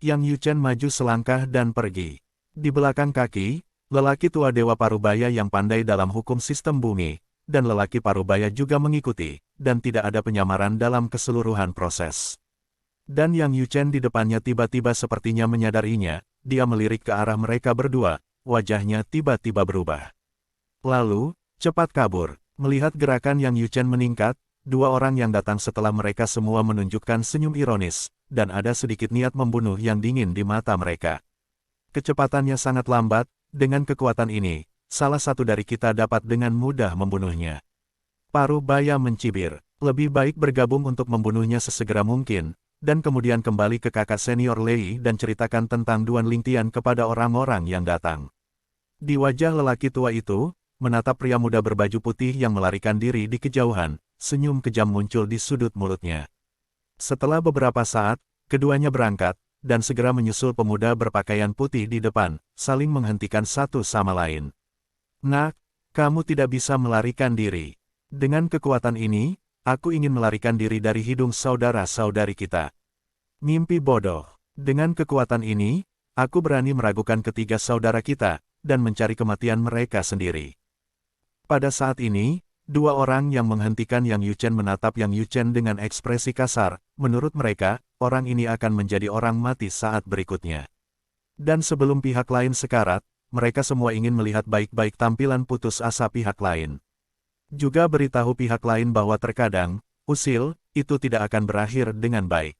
Yang Yuchen maju selangkah dan pergi. Di belakang kaki, lelaki tua Dewa Parubaya yang pandai dalam hukum sistem bumi, dan lelaki Parubaya juga mengikuti, dan tidak ada penyamaran dalam keseluruhan proses. Dan Yang Yuchen di depannya tiba-tiba sepertinya menyadarinya, dia melirik ke arah mereka berdua, wajahnya tiba-tiba berubah. Lalu, cepat kabur. Melihat gerakan Yang Yuchen meningkat, dua orang yang datang setelah mereka semua menunjukkan senyum ironis, dan ada sedikit niat membunuh yang dingin di mata mereka. Kecepatannya sangat lambat, dengan kekuatan ini, salah satu dari kita dapat dengan mudah membunuhnya. Parubaya mencibir, lebih baik bergabung untuk membunuhnya sesegera mungkin, dan kemudian kembali ke kakak senior Lei dan ceritakan tentang Duan Lingtian kepada orang-orang yang datang. Di wajah lelaki tua itu, menatap pria muda berbaju putih yang melarikan diri di kejauhan, senyum kejam muncul di sudut mulutnya. Setelah beberapa saat, keduanya berangkat, dan segera menyusul pemuda berpakaian putih di depan, saling menghentikan satu sama lain. Nak, kamu tidak bisa melarikan diri. Dengan kekuatan ini, aku ingin melarikan diri dari hidung saudara-saudari kita. Mimpi bodoh. Dengan kekuatan ini, aku berani meragukan ketiga saudara kita, dan mencari kematian mereka sendiri. Pada saat ini, dua orang yang menghentikan Yang Yuchen menatap Yang Yuchen dengan ekspresi kasar, menurut mereka, orang ini akan menjadi orang mati saat berikutnya. Dan sebelum pihak lain sekarat, mereka semua ingin melihat baik-baik tampilan putus asa pihak lain. Juga beritahu pihak lain bahwa terkadang, usil, itu tidak akan berakhir dengan baik.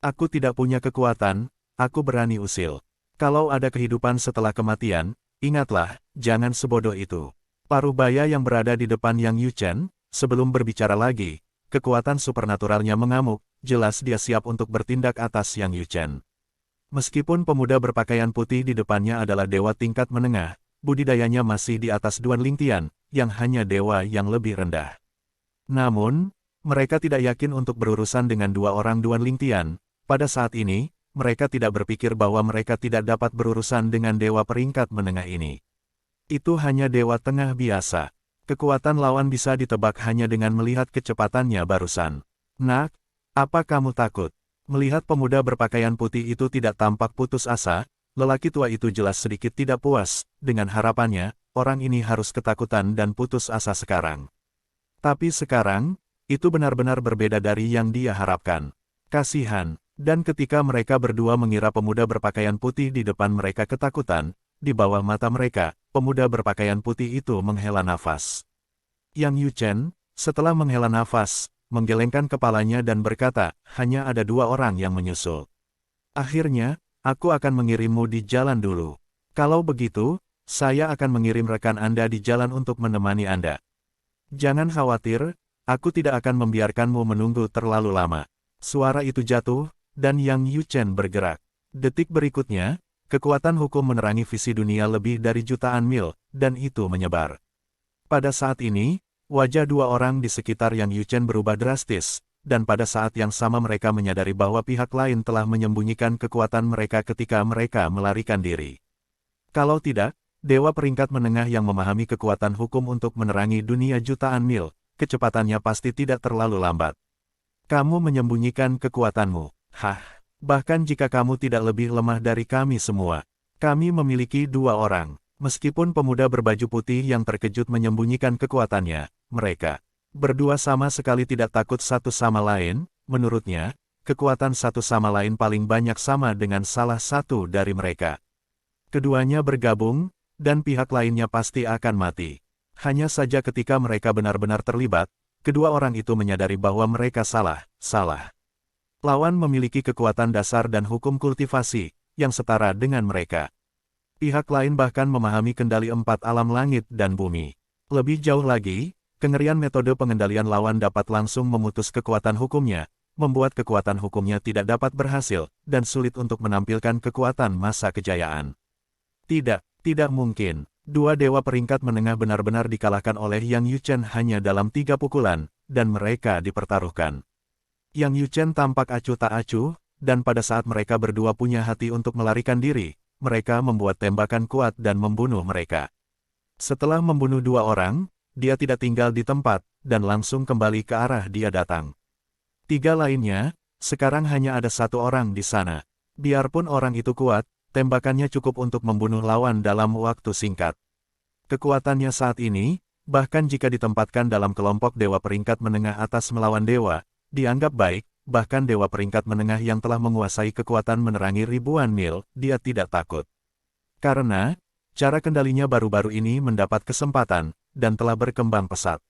Aku tidak punya kekuatan, aku berani usil. Kalau ada kehidupan setelah kematian, ingatlah, jangan sebodoh itu. Parubaya yang berada di depan Yang Yuchen, sebelum berbicara lagi, kekuatan supernaturalnya mengamuk, jelas dia siap untuk bertindak atas Yang Yuchen. Meskipun pemuda berpakaian putih di depannya adalah dewa tingkat menengah, budidayanya masih di atas Duan Lingtian, yang hanya dewa yang lebih rendah. Namun, mereka tidak yakin untuk berurusan dengan dua orang Duan Lingtian. Pada saat ini, mereka tidak berpikir bahwa mereka tidak dapat berurusan dengan dewa peringkat menengah ini. Itu hanya dewa tengah biasa. Kekuatan lawan bisa ditebak hanya dengan melihat kecepatannya barusan. Nak, apa kamu takut? Melihat pemuda berpakaian putih itu tidak tampak putus asa, lelaki tua itu jelas sedikit tidak puas, dengan harapannya, orang ini harus ketakutan dan putus asa sekarang. Tapi sekarang, itu benar-benar berbeda dari yang dia harapkan. Kasihan, dan ketika mereka berdua mengira pemuda berpakaian putih di depan mereka ketakutan, di bawah mata mereka, pemuda berpakaian putih itu menghela nafas. Yang Yuchen, setelah menghela nafas, menggelengkan kepalanya dan berkata, hanya ada dua orang yang menyusul. Akhirnya, aku akan mengirimmu di jalan dulu. Kalau begitu, saya akan mengirim rekan Anda di jalan untuk menemani Anda. Jangan khawatir, aku tidak akan membiarkanmu menunggu terlalu lama. Suara itu jatuh, dan Yang Yuchen bergerak. Detik berikutnya, kekuatan hukum menerangi visi dunia lebih dari jutaan mil, dan itu menyebar. Pada saat ini, wajah dua orang di sekitar Yang Yuchen berubah drastis, dan pada saat yang sama mereka menyadari bahwa pihak lain telah menyembunyikan kekuatan mereka ketika mereka melarikan diri. Kalau tidak, dewa peringkat menengah yang memahami kekuatan hukum untuk menerangi dunia jutaan mil, kecepatannya pasti tidak terlalu lambat. Kamu menyembunyikan kekuatanmu. Hah, bahkan jika kamu tidak lebih lemah dari kami semua. Kami memiliki dua orang. Meskipun pemuda berbaju putih yang terkejut menyembunyikan kekuatannya, mereka berdua sama sekali tidak takut satu sama lain. Menurutnya, kekuatan satu sama lain paling banyak sama dengan salah satu dari mereka. Keduanya bergabung, dan pihak lainnya pasti akan mati. Hanya saja ketika mereka benar-benar terlibat, kedua orang itu menyadari bahwa mereka salah. Lawan memiliki kekuatan dasar dan hukum kultivasi, yang setara dengan mereka. Pihak lain bahkan memahami kendali empat alam langit dan bumi. Lebih jauh lagi, kengerian metode pengendalian lawan dapat langsung memutus kekuatan hukumnya, membuat kekuatan hukumnya tidak dapat berhasil, dan sulit untuk menampilkan kekuatan masa kejayaan. Tidak mungkin. Dua dewa peringkat menengah benar-benar dikalahkan oleh Yang Yuchen hanya dalam 3 pukulan, dan mereka dipertaruhkan. Yang Yuchen tampak acuh tak acuh, dan pada saat mereka berdua punya hati untuk melarikan diri, mereka membuat tembakan kuat dan membunuh mereka. Setelah membunuh dua orang, dia tidak tinggal di tempat, dan langsung kembali ke arah dia datang. 3 lainnya, sekarang hanya ada 1 orang di sana. Biarpun orang itu kuat, tembakannya cukup untuk membunuh lawan dalam waktu singkat. Kekuatannya saat ini, bahkan jika ditempatkan dalam kelompok dewa peringkat menengah atas melawan dewa, dianggap baik, bahkan dewa peringkat menengah yang telah menguasai kekuatan menerangi ribuan mil, dia tidak takut. Karena, cara kendalinya baru-baru ini mendapat kesempatan, dan telah berkembang pesat.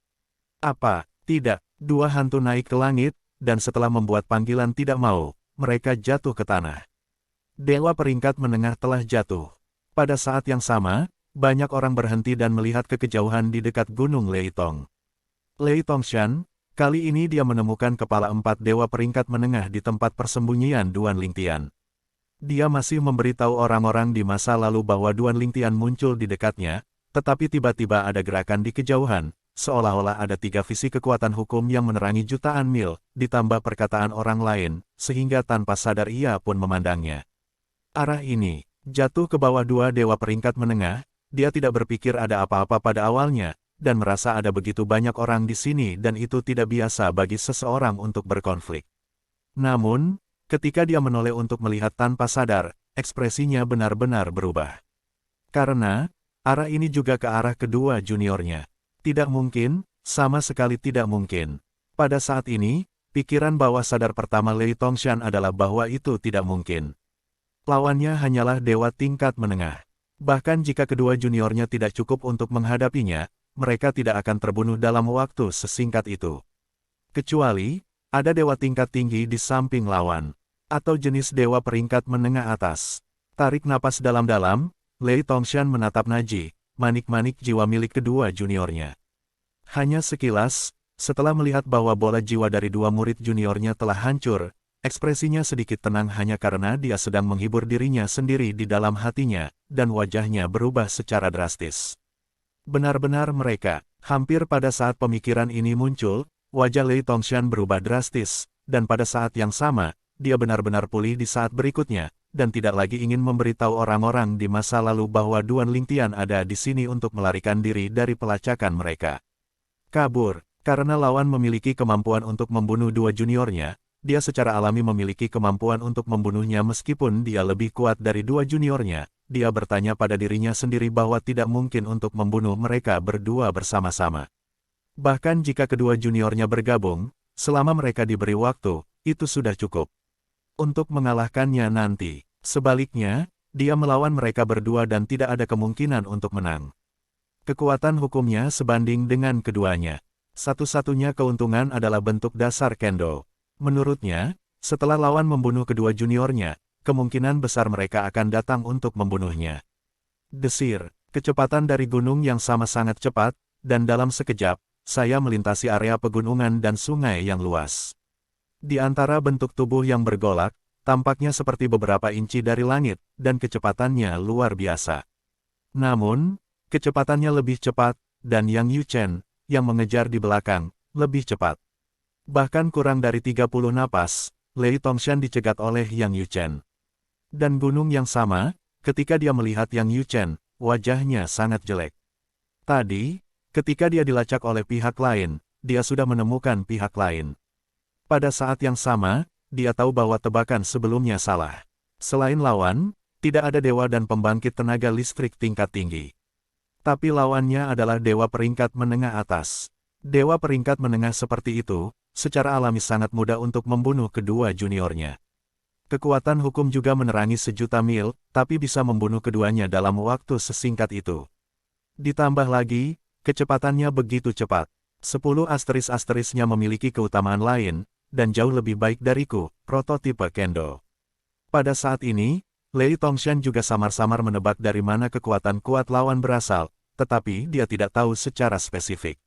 Apa, tidak, dua hantu naik ke langit, dan setelah membuat panggilan tidak mau, mereka jatuh ke tanah. Dewa peringkat menengah telah jatuh. Pada saat yang sama, banyak orang berhenti dan melihat ke kejauhan di dekat Gunung Leitong. Leitongshan, kali ini dia menemukan kepala 4 dewa peringkat menengah di tempat persembunyian Duan Lingtian. Dia masih memberitahu orang-orang di masa lalu bahwa Duan Lingtian muncul di dekatnya, tetapi tiba-tiba ada gerakan di kejauhan, seolah-olah ada 3 visi kekuatan hukum yang menerangi jutaan mil, ditambah perkataan orang lain, sehingga tanpa sadar ia pun memandangnya. Arah ini, jatuh ke bawah 2 dewa peringkat menengah, dia tidak berpikir ada apa-apa pada awalnya, dan merasa ada begitu banyak orang di sini dan itu tidak biasa bagi seseorang untuk berkonflik. Namun, ketika dia menoleh untuk melihat tanpa sadar, ekspresinya benar-benar berubah. Karena, arah ini juga ke arah kedua juniornya. Tidak mungkin, sama sekali tidak mungkin. Pada saat ini, pikiran bawah sadar pertama Leitongshan adalah bahwa itu tidak mungkin. Lawannya hanyalah dewa tingkat menengah. Bahkan jika kedua juniornya tidak cukup untuk menghadapinya, mereka tidak akan terbunuh dalam waktu sesingkat itu. Kecuali, ada dewa tingkat tinggi di samping lawan, atau jenis dewa peringkat menengah atas. Tarik napas dalam-dalam, Leitongshan menatap Naji, manik-manik jiwa milik kedua juniornya. Hanya sekilas, setelah melihat bahwa bola jiwa dari 2 murid juniornya telah hancur, ekspresinya sedikit tenang hanya karena dia sedang menghibur dirinya sendiri di dalam hatinya, dan wajahnya berubah secara drastis. Benar-benar mereka, hampir pada saat pemikiran ini muncul, wajah Leitongshan berubah drastis, dan pada saat yang sama, dia benar-benar pulih di saat berikutnya, dan tidak lagi ingin memberitahu orang-orang di masa lalu bahwa Duan Lingtian ada di sini untuk melarikan diri dari pelacakan mereka. Kabur, karena lawan memiliki kemampuan untuk membunuh 2 juniornya, dia secara alami memiliki kemampuan untuk membunuhnya meskipun dia lebih kuat dari 2 juniornya. Dia bertanya pada dirinya sendiri bahwa tidak mungkin untuk membunuh mereka berdua bersama-sama. Bahkan jika kedua juniornya bergabung, selama mereka diberi waktu, itu sudah cukup untuk mengalahkannya nanti. Sebaliknya, dia melawan mereka berdua dan tidak ada kemungkinan untuk menang. Kekuatan hukumnya sebanding dengan keduanya. Satu-satunya keuntungan adalah bentuk dasar kendo. Menurutnya, setelah lawan membunuh kedua juniornya, kemungkinan besar mereka akan datang untuk membunuhnya. Desir, kecepatan dari gunung yang sama sangat cepat, dan dalam sekejap, saya melintasi area pegunungan dan sungai yang luas. Di antara bentuk tubuh yang bergolak, tampaknya seperti beberapa inci dari langit, dan kecepatannya luar biasa. Namun, kecepatannya lebih cepat, dan Yang Yuchen, yang mengejar di belakang, lebih cepat. Bahkan kurang dari 30 napas, Leitongshan dicegat oleh Yang Yuchen. Dan gunung yang sama, ketika dia melihat Yang Yuchen, wajahnya sangat jelek. Tadi, ketika dia dilacak oleh pihak lain, dia sudah menemukan pihak lain. Pada saat yang sama, dia tahu bahwa tebakan sebelumnya salah. Selain lawan, tidak ada dewa dan pembangkit tenaga listrik tingkat tinggi. Tapi lawannya adalah dewa peringkat menengah atas. Dewa peringkat menengah seperti itu, secara alami sangat mudah untuk membunuh kedua juniornya. Kekuatan hukum juga menerangi sejuta mil, tapi bisa membunuh keduanya dalam waktu sesingkat itu. Ditambah lagi, kecepatannya begitu cepat. 10 asteris-asterisnya memiliki keutamaan lain, dan jauh lebih baik dariku, prototipe kendo. Pada saat ini, Leitongshan juga samar-samar menebak dari mana kekuatan kuat lawan berasal, tetapi dia tidak tahu secara spesifik.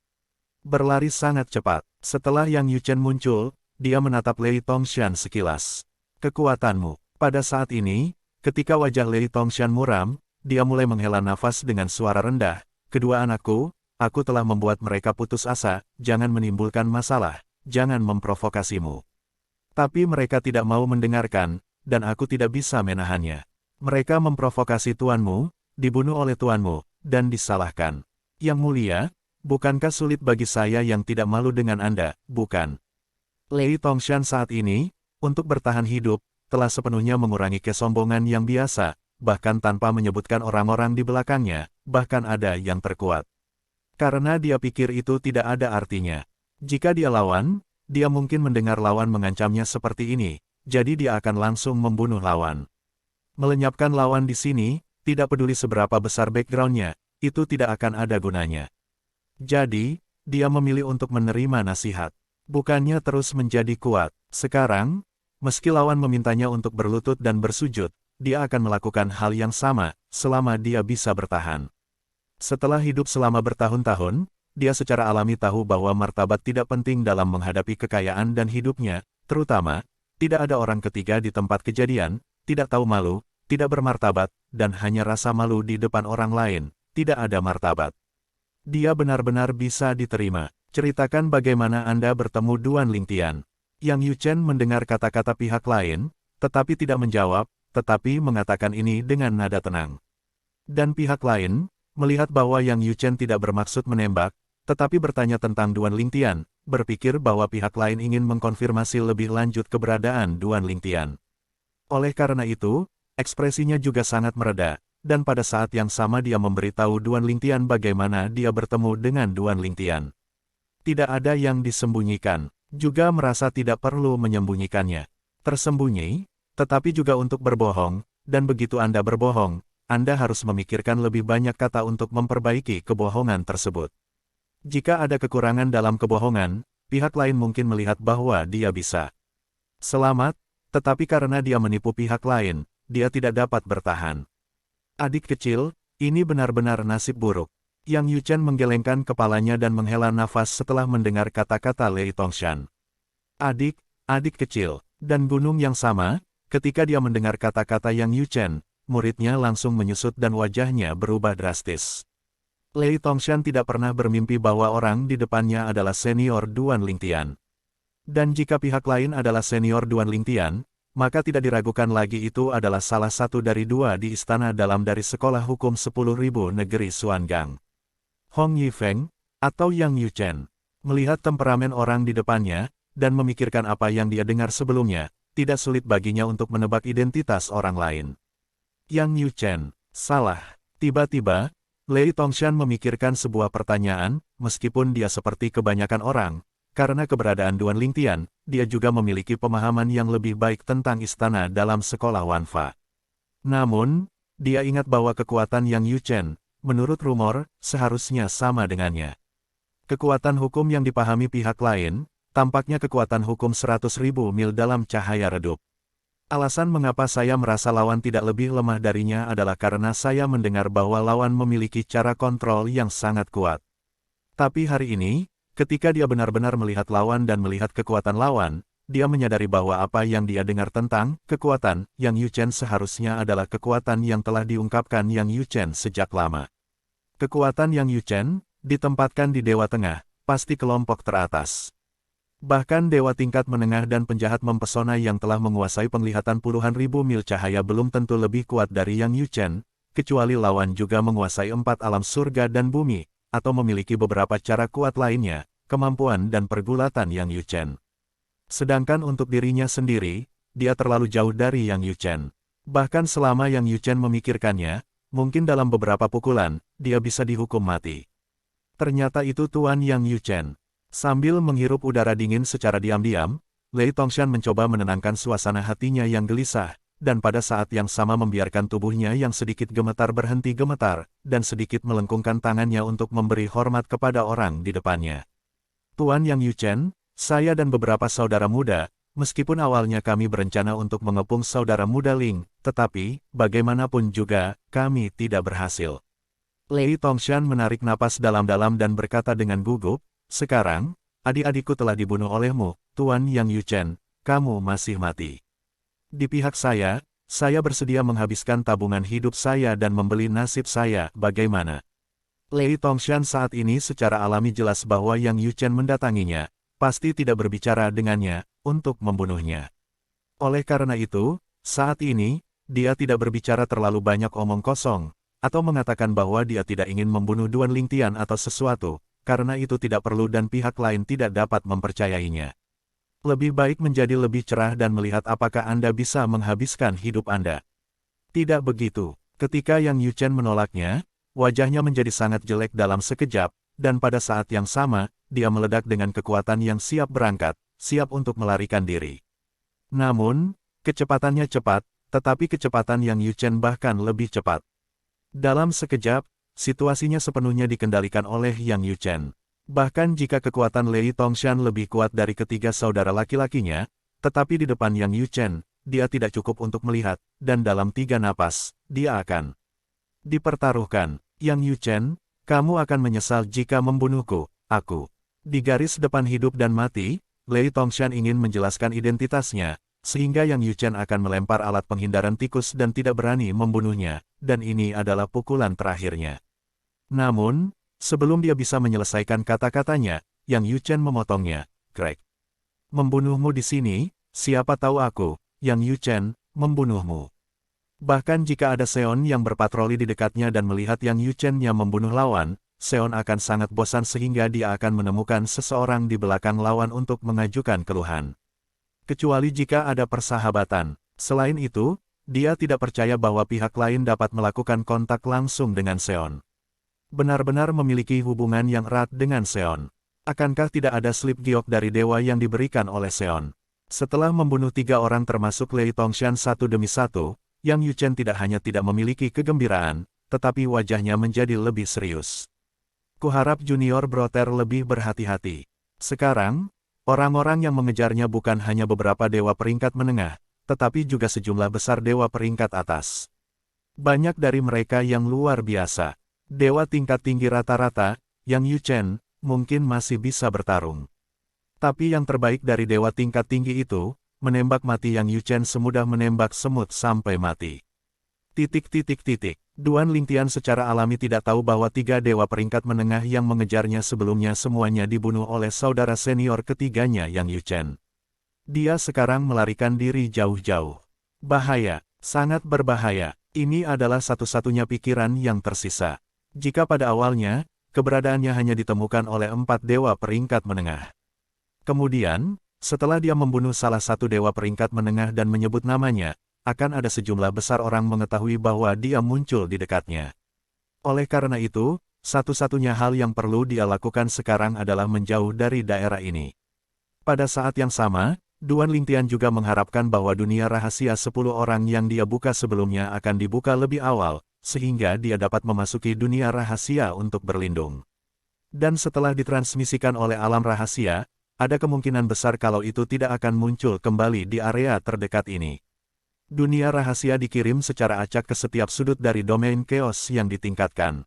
Berlari sangat cepat. Setelah Yang Yuchen muncul, dia menatap Leitongshan sekilas. Kekuatanmu. Pada saat ini, ketika wajah Leitongshan muram, dia mulai menghela nafas dengan suara rendah. Kedua anakku, aku telah membuat mereka putus asa, jangan menimbulkan masalah, jangan memprovokasimu. Tapi mereka tidak mau mendengarkan, dan aku tidak bisa menahannya. Mereka memprovokasi tuanmu, dibunuh oleh tuanmu, dan disalahkan. Yang mulia, bukankah sulit bagi saya yang tidak malu dengan Anda, bukan? Leitongshan saat ini, untuk bertahan hidup, telah sepenuhnya mengurangi kesombongan yang biasa, bahkan tanpa menyebutkan orang-orang di belakangnya, bahkan ada yang terkuat. Karena dia pikir itu tidak ada artinya. Jika dia lawan, dia mungkin mendengar lawan mengancamnya seperti ini, jadi dia akan langsung membunuh lawan. Melenyapkan lawan di sini, tidak peduli seberapa besar background-nya, itu tidak akan ada gunanya. Jadi, dia memilih untuk menerima nasihat. Bukannya terus menjadi kuat. Sekarang, meski lawan memintanya untuk berlutut dan bersujud, dia akan melakukan hal yang sama, selama dia bisa bertahan. Setelah hidup selama bertahun-tahun, dia secara alami tahu bahwa martabat tidak penting dalam menghadapi kekayaan dan hidupnya, terutama, tidak ada orang ketiga di tempat kejadian, tidak tahu malu, tidak bermartabat, dan hanya rasa malu di depan orang lain, tidak ada martabat. Dia benar-benar bisa diterima. Ceritakan bagaimana Anda bertemu Duan Lingtian. Yang Yu Chen mendengar kata-kata pihak lain, tetapi tidak menjawab, tetapi mengatakan ini dengan nada tenang. Dan pihak lain, melihat bahwa Yang Yu Chen tidak bermaksud menembak, tetapi bertanya tentang Duan Lingtian, berpikir bahwa pihak lain ingin mengkonfirmasi lebih lanjut keberadaan Duan Lingtian. Oleh karena itu, ekspresinya juga sangat mereda, dan pada saat yang sama dia memberitahu Duan Lingtian bagaimana dia bertemu dengan Duan Lingtian. Tidak ada yang disembunyikan, juga merasa tidak perlu menyembunyikannya. Tersembunyi, tetapi juga untuk berbohong, dan begitu Anda berbohong, Anda harus memikirkan lebih banyak kata untuk memperbaiki kebohongan tersebut. Jika ada kekurangan dalam kebohongan, pihak lain mungkin melihat bahwa dia bisa selamat, tetapi karena dia menipu pihak lain, dia tidak dapat bertahan. Adik kecil, ini benar-benar nasib buruk. Yang Yu Chen menggelengkan kepalanya dan menghela nafas setelah mendengar kata-kata Lei Tongshan. Adik kecil, dan gunung yang sama, ketika dia mendengar kata-kata Yang Yu Chen, muridnya langsung menyusut dan wajahnya berubah drastis. Lei Tongshan tidak pernah bermimpi bahwa orang di depannya adalah senior Duan Lingtian. Dan jika pihak lain adalah senior Duan Lingtian, maka tidak diragukan lagi itu adalah salah satu dari dua di istana dalam dari sekolah hukum 10.000 negeri Xuangang. Hong Yifeng, atau Yang Yu Chen, melihat temperamen orang di depannya, dan memikirkan apa yang dia dengar sebelumnya, tidak sulit baginya untuk menebak identitas orang lain. Yang Yu Chen, salah. Tiba-tiba, Lei Tongshan memikirkan sebuah pertanyaan, meskipun dia seperti kebanyakan orang, karena keberadaan Duan Lingtian, dia juga memiliki pemahaman yang lebih baik tentang istana dalam sekolah Wanfa. Namun, dia ingat bahwa kekuatan Yang Yu Chen, menurut rumor, seharusnya sama dengannya. Kekuatan hukum yang dipahami pihak lain, tampaknya kekuatan hukum 100.000 mil dalam cahaya redup. Alasan mengapa saya merasa lawan tidak lebih lemah darinya adalah karena saya mendengar bahwa lawan memiliki cara kontrol yang sangat kuat. Tapi hari ini, ketika dia benar-benar melihat lawan dan melihat kekuatan lawan, dia menyadari bahwa apa yang dia dengar tentang kekuatan Yang Yu Chen seharusnya adalah kekuatan yang telah diungkapkan Yang Yu Chen sejak lama. Kekuatan Yang Yu Chen, ditempatkan di Dewa Tengah, pasti kelompok teratas. Bahkan Dewa tingkat menengah dan penjahat mempesona yang telah menguasai penglihatan puluhan ribu mil cahaya belum tentu lebih kuat dari Yang Yu Chen, kecuali lawan juga menguasai 4 alam surga dan bumi, atau memiliki beberapa cara kuat lainnya, kemampuan dan pergulatan Yang Yu Chen. Sedangkan untuk dirinya sendiri, dia terlalu jauh dari Yang Yu Chen. Bahkan selama Yang Yu Chen memikirkannya, mungkin dalam beberapa pukulan, dia bisa dihukum mati. Ternyata itu Tuan Yang Yu Chen. Sambil menghirup udara dingin secara diam-diam, Lei Tongshan mencoba menenangkan suasana hatinya yang gelisah, dan pada saat yang sama membiarkan tubuhnya yang sedikit gemetar berhenti gemetar, dan sedikit melengkungkan tangannya untuk memberi hormat kepada orang di depannya. Tuan Yang Yu Chen, saya dan beberapa saudara muda, meskipun awalnya kami berencana untuk mengepung saudara muda Ling, tetapi, bagaimanapun juga, kami tidak berhasil. Lei Tongshan menarik napas dalam-dalam dan berkata dengan gugup, sekarang, adik-adikku telah dibunuh olehmu, Tuan Yang Yu Chen, kamu masih mati. Di pihak saya bersedia menghabiskan tabungan hidup saya dan membeli nasib saya, bagaimana? Lei Tongshan saat ini secara alami jelas bahwa Yang Yu Chen mendatanginya, pasti tidak berbicara dengannya, untuk membunuhnya. Oleh karena itu, saat ini, dia tidak berbicara terlalu banyak omong kosong, atau mengatakan bahwa dia tidak ingin membunuh Duan Lingtian atau sesuatu, karena itu tidak perlu dan pihak lain tidak dapat mempercayainya. Lebih baik menjadi lebih cerah dan melihat apakah Anda bisa menghabiskan hidup Anda. Tidak begitu. Ketika Yang Yuchen menolaknya, wajahnya menjadi sangat jelek dalam sekejap, dan pada saat yang sama, dia meledak dengan kekuatan yang siap berangkat, siap untuk melarikan diri. Namun, kecepatannya cepat, tetapi kecepatan Yang Yuchen bahkan lebih cepat. Dalam sekejap, situasinya sepenuhnya dikendalikan oleh Yang Yuchen. Bahkan jika kekuatan Lei Tongshan lebih kuat dari ketiga saudara laki-lakinya, tetapi di depan Yang Yuchen, dia tidak cukup untuk melihat, dan dalam 3 napas, dia akan dipertaruhkan. Yang Yuchen, kamu akan menyesal jika membunuhku, aku. Di garis depan hidup dan mati, Lei Tongshan ingin menjelaskan identitasnya, sehingga Yang Yuchen akan melempar alat penghindaran tikus dan tidak berani membunuhnya, dan ini adalah pukulan terakhirnya. Namun, sebelum dia bisa menyelesaikan kata-katanya, Yang Yuchen memotongnya. Crack. Membunuhmu di sini, siapa tahu aku, Yang Yuchen, membunuhmu. Bahkan jika ada Seon yang berpatroli di dekatnya dan melihat Yang Yuchen yang membunuh lawan, Seon akan sangat bosan sehingga dia akan menemukan seseorang di belakang lawan untuk mengajukan keluhan. Kecuali jika ada persahabatan. Selain itu, dia tidak percaya bahwa pihak lain dapat melakukan kontak langsung dengan Seon. Benar-benar memiliki hubungan yang erat dengan Seon. Akankah tidak ada slip giok dari dewa yang diberikan oleh Seon? Setelah membunuh 3 orang termasuk Lei Tongshan satu demi satu, Yang Yuchen tidak hanya tidak memiliki kegembiraan, tetapi wajahnya menjadi lebih serius. Kuharap Junior Brother lebih berhati-hati. Sekarang, orang-orang yang mengejarnya bukan hanya beberapa dewa peringkat menengah, tetapi juga sejumlah besar dewa peringkat atas. Banyak dari mereka yang luar biasa. Dewa tingkat tinggi rata-rata, Yang Yuchen, mungkin masih bisa bertarung. Tapi yang terbaik dari dewa tingkat tinggi itu, menembak mati Yang Yuchen semudah menembak semut sampai mati. Duan Lingtian secara alami tidak tahu bahwa 3 dewa peringkat menengah yang mengejarnya sebelumnya semuanya dibunuh oleh saudara senior ketiganya Yang Yuchen. Dia sekarang melarikan diri jauh-jauh. Bahaya, sangat berbahaya. Ini adalah satu-satunya pikiran yang tersisa. Jika pada awalnya, keberadaannya hanya ditemukan oleh 4 dewa peringkat menengah. Kemudian, setelah dia membunuh salah satu dewa peringkat menengah dan menyebut namanya, akan ada sejumlah besar orang mengetahui bahwa dia muncul di dekatnya. Oleh karena itu, satu-satunya hal yang perlu dia lakukan sekarang adalah menjauh dari daerah ini. Pada saat yang sama, Duan Lingtian juga mengharapkan bahwa dunia rahasia 10 orang yang dia buka sebelumnya akan dibuka lebih awal, sehingga dia dapat memasuki dunia rahasia untuk berlindung. Dan setelah ditransmisikan oleh alam rahasia, ada kemungkinan besar kalau itu tidak akan muncul kembali di area terdekat ini. Dunia rahasia dikirim secara acak ke setiap sudut dari domain chaos yang ditingkatkan.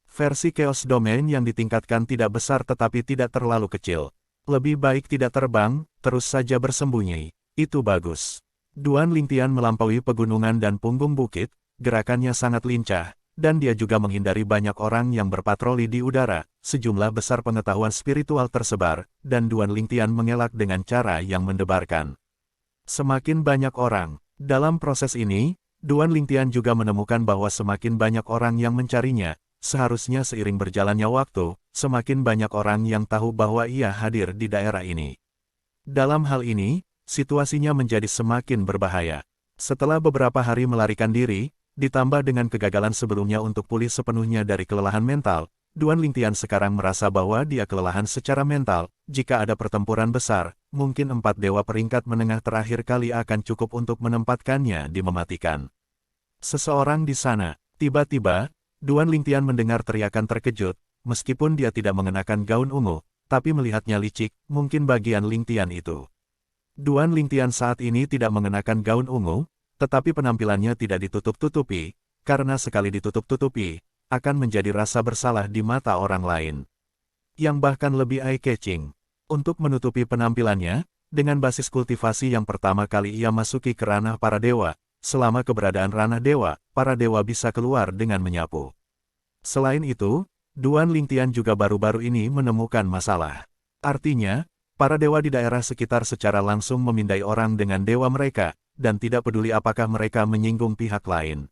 Versi chaos domain yang ditingkatkan tidak besar tetapi tidak terlalu kecil. Lebih baik tidak terbang, terus saja bersembunyi. Itu bagus. Duan Lingtian melampaui pegunungan dan punggung bukit, gerakannya sangat lincah, dan dia juga menghindari banyak orang yang berpatroli di udara. Sejumlah besar pengetahuan spiritual tersebar, dan Duan Lingtian mengelak dengan cara yang mendebarkan. Semakin banyak orang. Dalam proses ini, Duan Lingtian juga menemukan bahwa semakin banyak orang yang mencarinya. Seharusnya seiring berjalannya waktu, semakin banyak orang yang tahu bahwa ia hadir di daerah ini. Dalam hal ini, situasinya menjadi semakin berbahaya. Setelah beberapa hari melarikan diri, ditambah dengan kegagalan sebelumnya untuk pulih sepenuhnya dari kelelahan mental, Duan Lingtian sekarang merasa bahwa dia kelelahan secara mental. Jika ada pertempuran besar, mungkin 4 dewa peringkat menengah terakhir kali akan cukup untuk menempatkannya di mematikan. Seseorang di sana, tiba-tiba, Duan Lingtian mendengar teriakan terkejut, meskipun dia tidak mengenakan gaun ungu, tapi melihatnya licik, mungkin bagian Lingtian itu. Duan Lingtian saat ini tidak mengenakan gaun ungu, tetapi penampilannya tidak ditutup-tutupi, karena sekali ditutup-tutupi, akan menjadi rasa bersalah di mata orang lain. Yang bahkan lebih eye-catching. Untuk menutupi penampilannya, dengan basis kultivasi yang pertama kali ia masuki ke ranah para dewa, selama keberadaan ranah dewa, para dewa bisa keluar dengan menyapu. Selain itu, Duan Lingtian juga baru-baru ini menemukan masalah. Artinya, para dewa di daerah sekitar secara langsung memindai orang dengan dewa mereka, dan tidak peduli apakah mereka menyinggung pihak lain.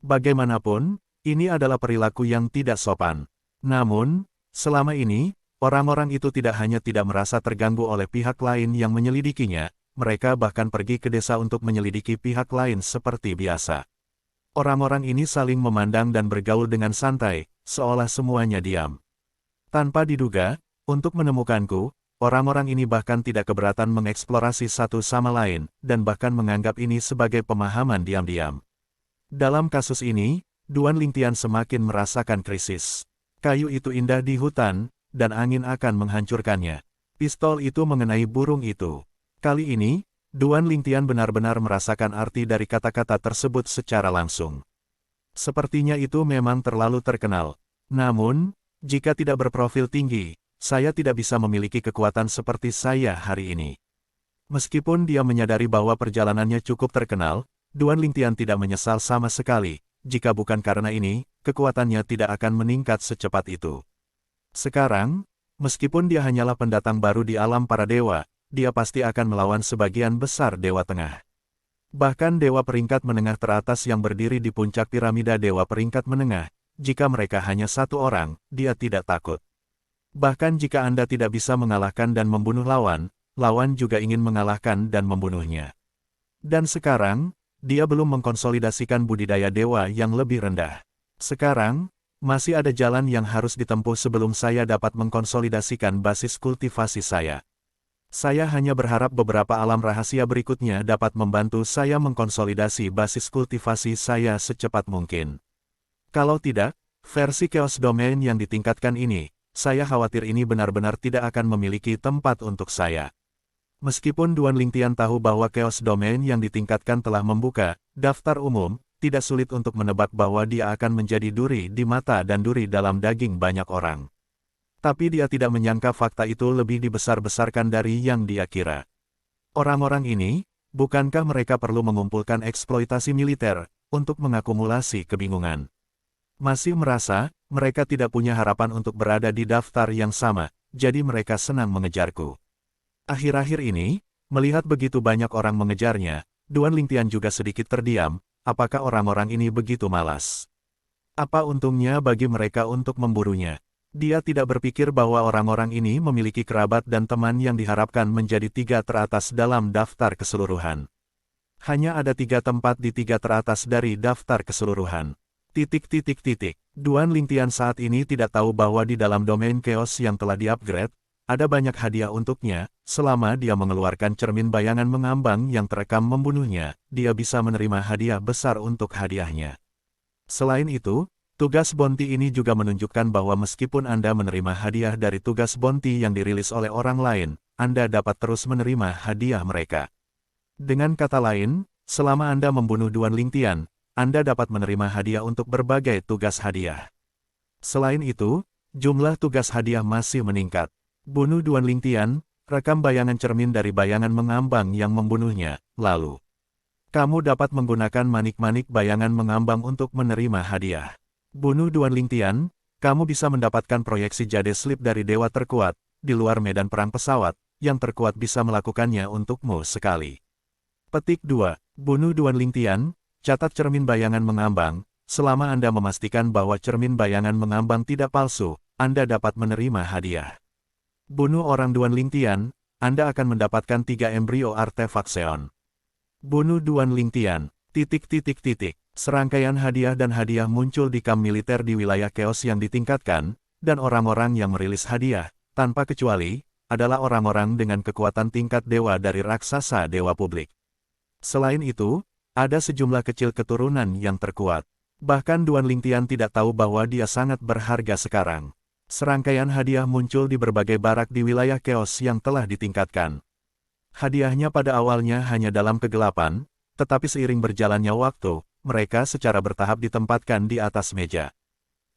Bagaimanapun, ini adalah perilaku yang tidak sopan. Namun, selama ini, Orang-orang itu tidak hanya tidak merasa terganggu oleh pihak lain yang menyelidikinya, mereka bahkan pergi ke desa untuk menyelidiki pihak lain seperti biasa. Orang-orang ini saling memandang dan bergaul dengan santai, seolah semuanya diam. Tanpa diduga, untuk menemukanku, orang-orang ini bahkan tidak keberatan mengeksplorasi satu sama lain, dan bahkan menganggap ini sebagai pemahaman diam-diam. Dalam kasus ini, Duan Lingtian semakin merasakan krisis. Kayu itu indah di hutan, dan angin akan menghancurkannya. Pistol itu mengenai burung itu. Kali ini, Duan Lingtian benar-benar merasakan arti dari kata-kata tersebut secara langsung. Sepertinya itu memang terlalu terkenal. Namun, jika tidak berprofil tinggi, saya tidak bisa memiliki kekuatan seperti saya hari ini. Meskipun dia menyadari bahwa perjalanannya cukup terkenal, Duan Lingtian tidak menyesal sama sekali. Jika bukan karena ini, kekuatannya tidak akan meningkat secepat itu. Sekarang, meskipun dia hanyalah pendatang baru di alam para dewa, dia pasti akan melawan sebagian besar dewa tengah. Bahkan dewa peringkat menengah teratas yang berdiri di puncak piramida dewa peringkat menengah, jika mereka hanya satu orang, dia tidak takut. Bahkan jika Anda tidak bisa mengalahkan dan membunuh lawan, lawan juga ingin mengalahkan dan membunuhnya. Dan sekarang, dia belum mengkonsolidasikan budidaya dewa yang lebih rendah. Sekarang, masih ada jalan yang harus ditempuh sebelum saya dapat mengkonsolidasikan basis kultivasi saya. Saya hanya berharap beberapa alam rahasia berikutnya dapat membantu saya mengkonsolidasi basis kultivasi saya secepat mungkin. Kalau tidak, versi Chaos Domain yang ditingkatkan ini, saya khawatir ini benar-benar tidak akan memiliki tempat untuk saya. Meskipun Duan Lingtian tahu bahwa Chaos Domain yang ditingkatkan telah membuka daftar umum, tidak sulit untuk menebak bahwa dia akan menjadi duri di mata dan duri dalam daging banyak orang. Tapi dia tidak menyangka fakta itu lebih dibesar-besarkan dari yang dia kira. Orang-orang ini, bukankah mereka perlu mengumpulkan eksploitasi militer untuk mengakumulasi kebingungan? Masih merasa, mereka tidak punya harapan untuk berada di daftar yang sama, jadi mereka senang mengejarku. Akhir-akhir ini, melihat begitu banyak orang mengejarnya, Duan Lingtian juga sedikit terdiam. Apakah orang-orang ini begitu malas? Apa untungnya bagi mereka untuk memburunya? Dia tidak berpikir bahwa orang-orang ini memiliki kerabat dan teman yang diharapkan menjadi 3 teratas dalam daftar keseluruhan. Hanya ada 3 tempat di 3 teratas dari daftar keseluruhan. Duan Lingtian saat ini tidak tahu bahwa di dalam domain chaos yang telah di-upgrade, ada banyak hadiah untuknya. Selama dia mengeluarkan cermin bayangan mengambang yang terekam membunuhnya, dia bisa menerima hadiah besar untuk hadiahnya. Selain itu, tugas bounty ini juga menunjukkan bahwa meskipun Anda menerima hadiah dari tugas bounty yang dirilis oleh orang lain, Anda dapat terus menerima hadiah mereka. Dengan kata lain, selama Anda membunuh Duan Lingtian, Anda dapat menerima hadiah untuk berbagai tugas hadiah. Selain itu, jumlah tugas hadiah masih meningkat. Bunuh Duan Lingtian, rekam bayangan cermin dari bayangan mengambang yang membunuhnya, lalu kamu dapat menggunakan manik-manik bayangan mengambang untuk menerima hadiah. Bunuh Duan Lingtian, kamu bisa mendapatkan proyeksi jade slip dari dewa terkuat, di luar medan perang pesawat, yang terkuat bisa melakukannya untukmu sekali. Petik 2. Bunuh Duan Lingtian, catat cermin bayangan mengambang, selama Anda memastikan bahwa cermin bayangan mengambang tidak palsu, Anda dapat menerima hadiah. Bunuh orang Duan Lingtian, Anda akan mendapatkan 3 embrio artefak Xeon. Bunuh Duan Lingtian, ... Serangkaian hadiah dan hadiah muncul di kamp militer di wilayah chaos yang ditingkatkan, dan orang-orang yang merilis hadiah, tanpa kecuali, adalah orang-orang dengan kekuatan tingkat dewa dari raksasa dewa publik. Selain itu, ada sejumlah kecil keturunan yang terkuat. Bahkan Duan Lingtian tidak tahu bahwa dia sangat berharga sekarang. Serangkaian hadiah muncul di berbagai barak di wilayah chaos yang telah ditingkatkan. Hadiahnya pada awalnya hanya dalam kegelapan, tetapi seiring berjalannya waktu, mereka secara bertahap ditempatkan di atas meja.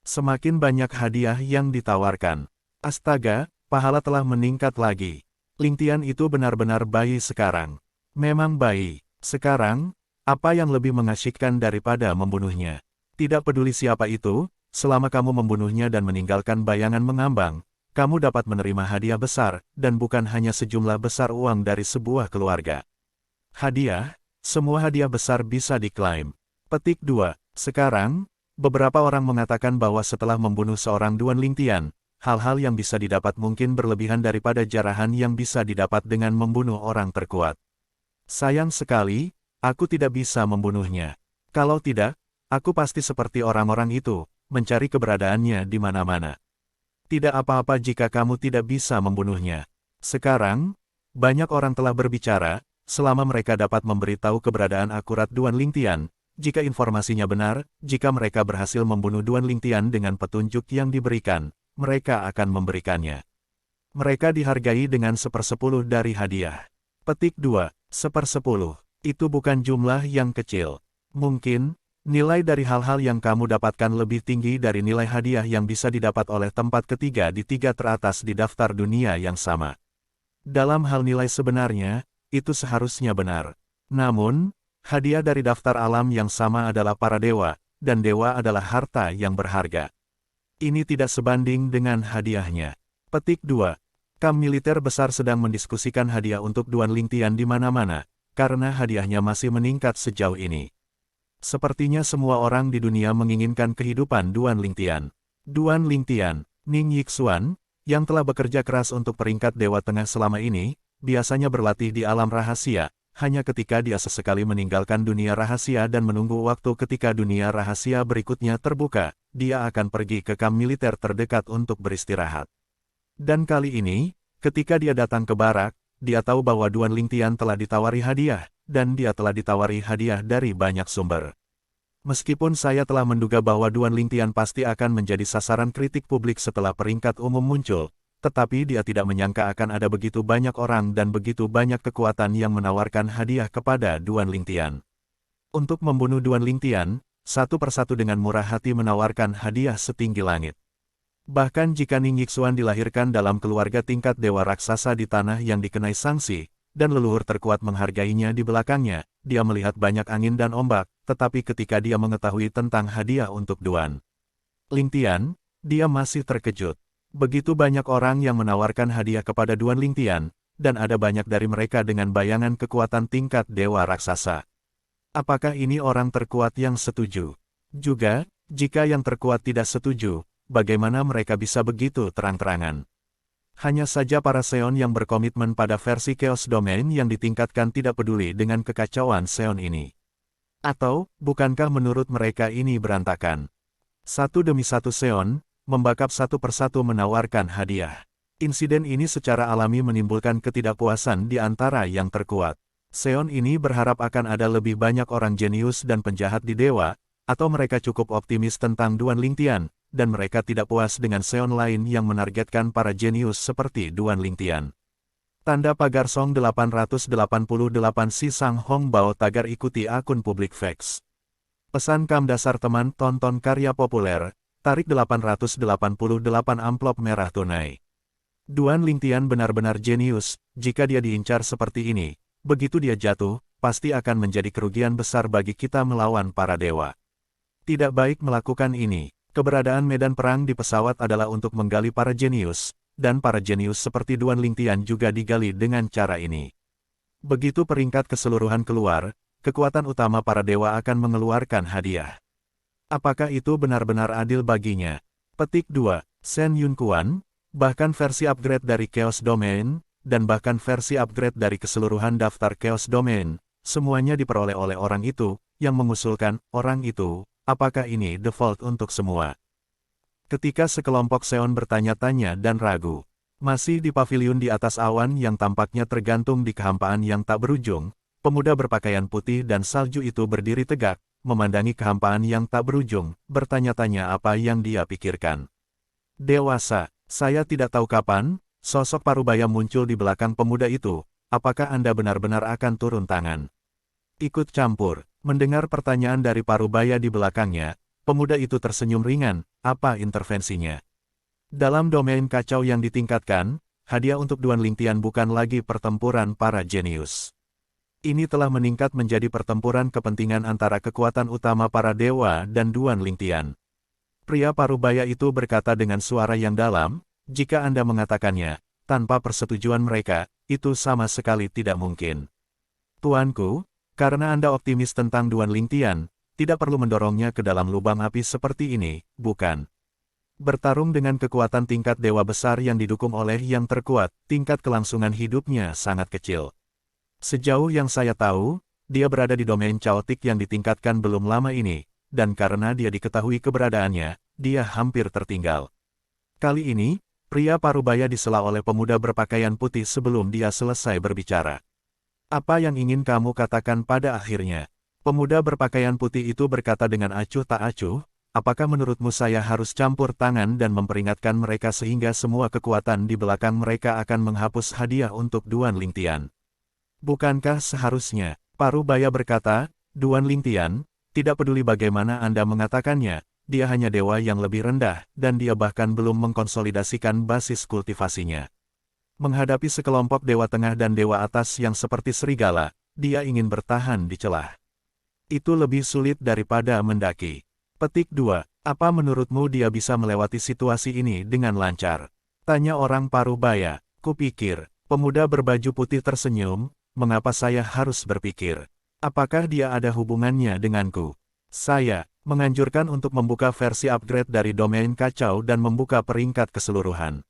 Semakin banyak hadiah yang ditawarkan. Astaga, pahala telah meningkat lagi. Lingtian itu benar-benar bayi sekarang. Memang bayi. Sekarang, apa yang lebih mengasyikkan daripada membunuhnya? Tidak peduli siapa itu, selama kamu membunuhnya dan meninggalkan bayangan mengambang, kamu dapat menerima hadiah besar, dan bukan hanya sejumlah besar uang dari sebuah keluarga. Hadiah, semua hadiah besar bisa diklaim. Petik 2. Sekarang, beberapa orang mengatakan bahwa setelah membunuh seorang Duan Lingtian, hal-hal yang bisa didapat mungkin berlebihan daripada jarahan yang bisa didapat dengan membunuh orang terkuat. Sayang sekali, aku tidak bisa membunuhnya. Kalau tidak, aku pasti seperti orang-orang itu, mencari keberadaannya di mana-mana. Tidak apa-apa jika kamu tidak bisa membunuhnya. Sekarang, banyak orang telah berbicara, selama mereka dapat memberitahu keberadaan akurat Duan Lingtian, jika informasinya benar, jika mereka berhasil membunuh Duan Lingtian dengan petunjuk yang diberikan, mereka akan memberikannya. Mereka dihargai dengan 1/10 dari hadiah. Petik 2, 1/10. Itu bukan jumlah yang kecil. Mungkin, nilai dari hal-hal yang kamu dapatkan lebih tinggi dari nilai hadiah yang bisa didapat oleh tempat ketiga di 3 teratas di daftar dunia yang sama. Dalam hal nilai sebenarnya, itu seharusnya benar. Namun, hadiah dari daftar alam yang sama adalah para dewa, dan dewa adalah harta yang berharga. Ini tidak sebanding dengan hadiahnya. Petik 2. Kam militer besar sedang mendiskusikan hadiah untuk Duan Lingtian di mana-mana, karena hadiahnya masih meningkat sejauh ini. Sepertinya semua orang di dunia menginginkan kehidupan Duan Lingtian. Duan Lingtian, Ning Yixuan, yang telah bekerja keras untuk peringkat Dewa Tengah selama ini, biasanya berlatih di alam rahasia, hanya ketika dia sesekali meninggalkan dunia rahasia dan menunggu waktu ketika dunia rahasia berikutnya terbuka, dia akan pergi ke kamp militer terdekat untuk beristirahat. Dan kali ini, ketika dia datang ke barak, dia tahu bahwa Duan Lingtian telah ditawari hadiah, dan dia telah ditawari hadiah dari banyak sumber. Meskipun saya telah menduga bahwa Duan Lingtian pasti akan menjadi sasaran kritik publik setelah peringkat umum muncul, tetapi dia tidak menyangka akan ada begitu banyak orang dan begitu banyak kekuatan yang menawarkan hadiah kepada Duan Lingtian. Untuk membunuh Duan Lingtian, satu persatu dengan murah hati menawarkan hadiah setinggi langit. Bahkan jika Ning Yixuan dilahirkan dalam keluarga tingkat dewa raksasa di tanah yang dikenai sanksi, dan leluhur terkuat menghargainya di belakangnya, dia melihat banyak angin dan ombak, tetapi ketika dia mengetahui tentang hadiah untuk Duan Lingtian, dia masih terkejut. Begitu banyak orang yang menawarkan hadiah kepada Duan Lingtian, dan ada banyak dari mereka dengan bayangan kekuatan tingkat dewa raksasa. Apakah ini orang terkuat yang setuju? Juga, jika yang terkuat tidak setuju, bagaimana mereka bisa begitu terang-terangan? Hanya saja para Seon yang berkomitmen pada versi Chaos Domain yang ditingkatkan tidak peduli dengan kekacauan Seon ini. Atau, bukankah menurut mereka ini berantakan? Satu demi satu Seon, membakap satu persatu menawarkan hadiah. Insiden ini secara alami menimbulkan ketidakpuasan di antara yang terkuat. Seon ini berharap akan ada lebih banyak orang jenius dan penjahat di dewa, atau mereka cukup optimis tentang Duan Lingtian, dan mereka tidak puas dengan Seon lain yang menargetkan para jenius seperti Duan Lingtian. Tanda pagar Song 888 Si Sang Hong Bao Tagar ikuti akun publik Vex. Pesan Kam dasar teman tonton karya populer, tarik 888 amplop merah tunai. Duan Lingtian benar-benar jenius, jika dia diincar seperti ini, begitu dia jatuh, pasti akan menjadi kerugian besar bagi kita melawan para dewa. Tidak baik melakukan ini. Keberadaan medan perang di pesawat adalah untuk menggali para jenius, dan para jenius seperti Duan Lingtian juga digali dengan cara ini. Begitu peringkat keseluruhan keluar, kekuatan utama para dewa akan mengeluarkan hadiah. Apakah itu benar-benar adil baginya? Petik 2. Shen Yunkuan, bahkan versi upgrade dari Chaos Domain, dan bahkan versi upgrade dari keseluruhan daftar Chaos Domain, semuanya diperoleh oleh orang itu, yang mengusulkan, orang itu, apakah ini default untuk semua? Ketika sekelompok Seon bertanya-tanya dan ragu, masih di paviliun di atas awan yang tampaknya tergantung di kehampaan yang tak berujung, pemuda berpakaian putih dan salju itu berdiri tegak, memandangi kehampaan yang tak berujung, bertanya-tanya apa yang dia pikirkan. Dewasa, saya tidak tahu kapan, sosok Parubaya muncul di belakang pemuda itu, apakah Anda benar-benar akan turun tangan? Ikut campur. Mendengar pertanyaan dari Parubaya di belakangnya, pemuda itu tersenyum ringan, apa intervensinya? Dalam domain kacau yang ditingkatkan, hadiah untuk Duan Lingtian bukan lagi pertempuran para jenius. Ini telah meningkat menjadi pertempuran kepentingan antara kekuatan utama para dewa dan Duan Lingtian. Pria Parubaya itu berkata dengan suara yang dalam, jika Anda mengatakannya, tanpa persetujuan mereka, itu sama sekali tidak mungkin. Tuanku, karena Anda optimis tentang Duan Lingtian, tidak perlu mendorongnya ke dalam lubang api seperti ini, bukan? Bertarung dengan kekuatan tingkat dewa besar yang didukung oleh yang terkuat, tingkat kelangsungan hidupnya sangat kecil. Sejauh yang saya tahu, dia berada di domain chaotic yang ditingkatkan belum lama ini, dan karena dia diketahui keberadaannya, dia hampir tertinggal. Kali ini, pria parubaya disela oleh pemuda berpakaian putih sebelum dia selesai berbicara. Apa yang ingin kamu katakan pada akhirnya? Pemuda berpakaian putih itu berkata dengan acuh tak acuh, apakah menurutmu saya harus campur tangan dan memperingatkan mereka sehingga semua kekuatan di belakang mereka akan menghapus hadiah untuk Duan Lingtian? Bukankah seharusnya? Parubaya berkata, Duan Lingtian, tidak peduli bagaimana Anda mengatakannya, dia hanya dewa yang lebih rendah, dan dia bahkan belum mengkonsolidasikan basis kultivasinya. Menghadapi sekelompok dewa tengah dan dewa atas yang seperti serigala, dia ingin bertahan di celah. Itu lebih sulit daripada mendaki. Petik 2. Apa menurutmu dia bisa melewati situasi ini dengan lancar? Tanya orang parubaya. Kupikir, pemuda berbaju putih tersenyum, mengapa saya harus berpikir? Apakah dia ada hubungannya denganku? Saya menganjurkan untuk membuka versi upgrade dari domain kacau dan membuka peringkat keseluruhan.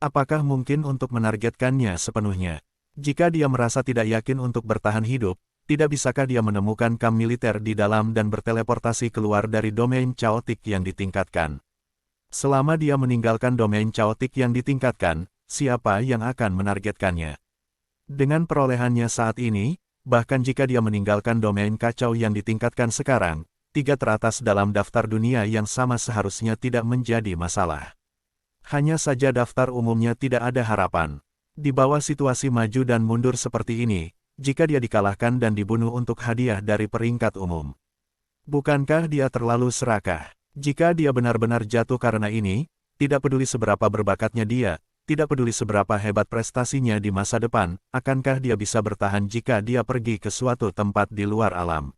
Apakah mungkin untuk menargetkannya sepenuhnya? Jika dia merasa tidak yakin untuk bertahan hidup, tidak bisakah dia menemukan kamp militer di dalam dan berteleportasi keluar dari domain chaotic yang ditingkatkan? Selama dia meninggalkan domain chaotic yang ditingkatkan, siapa yang akan menargetkannya? Dengan perolehannya saat ini, bahkan jika dia meninggalkan domain kacau yang ditingkatkan sekarang, 3 teratas dalam daftar dunia yang sama seharusnya tidak menjadi masalah. Hanya saja daftar umumnya tidak ada harapan. Di bawah situasi maju dan mundur seperti ini, jika dia dikalahkan dan dibunuh untuk hadiah dari peringkat umum. Bukankah dia terlalu serakah? Jika dia benar-benar jatuh karena ini, tidak peduli seberapa berbakatnya dia, tidak peduli seberapa hebat prestasinya di masa depan, akankah dia bisa bertahan jika dia pergi ke suatu tempat di luar alam?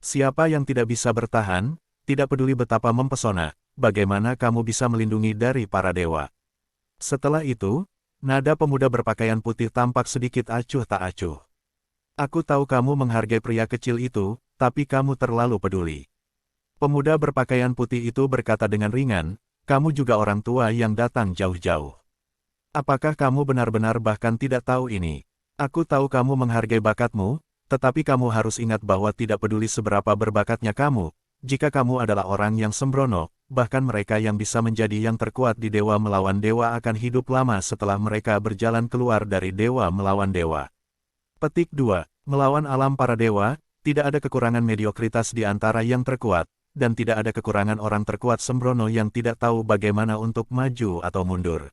Siapa yang tidak bisa bertahan, tidak peduli betapa mempesona, bagaimana kamu bisa melindungi dari para dewa? Setelah itu, nada pemuda berpakaian putih tampak sedikit acuh tak acuh. Aku tahu kamu menghargai pria kecil itu, tapi kamu terlalu peduli. Pemuda berpakaian putih itu berkata dengan ringan, kamu juga orang tua yang datang jauh-jauh. Apakah kamu benar-benar bahkan tidak tahu ini? Aku tahu kamu menghargai bakatmu, tetapi kamu harus ingat bahwa tidak peduli seberapa berbakatnya kamu, jika kamu adalah orang yang sembrono, bahkan mereka yang bisa menjadi yang terkuat di dewa melawan dewa akan hidup lama setelah mereka berjalan keluar dari dewa melawan dewa. Petik 2. Melawan alam para dewa, tidak ada kekurangan mediokritas di antara yang terkuat, dan tidak ada kekurangan orang terkuat sembrono yang tidak tahu bagaimana untuk maju atau mundur.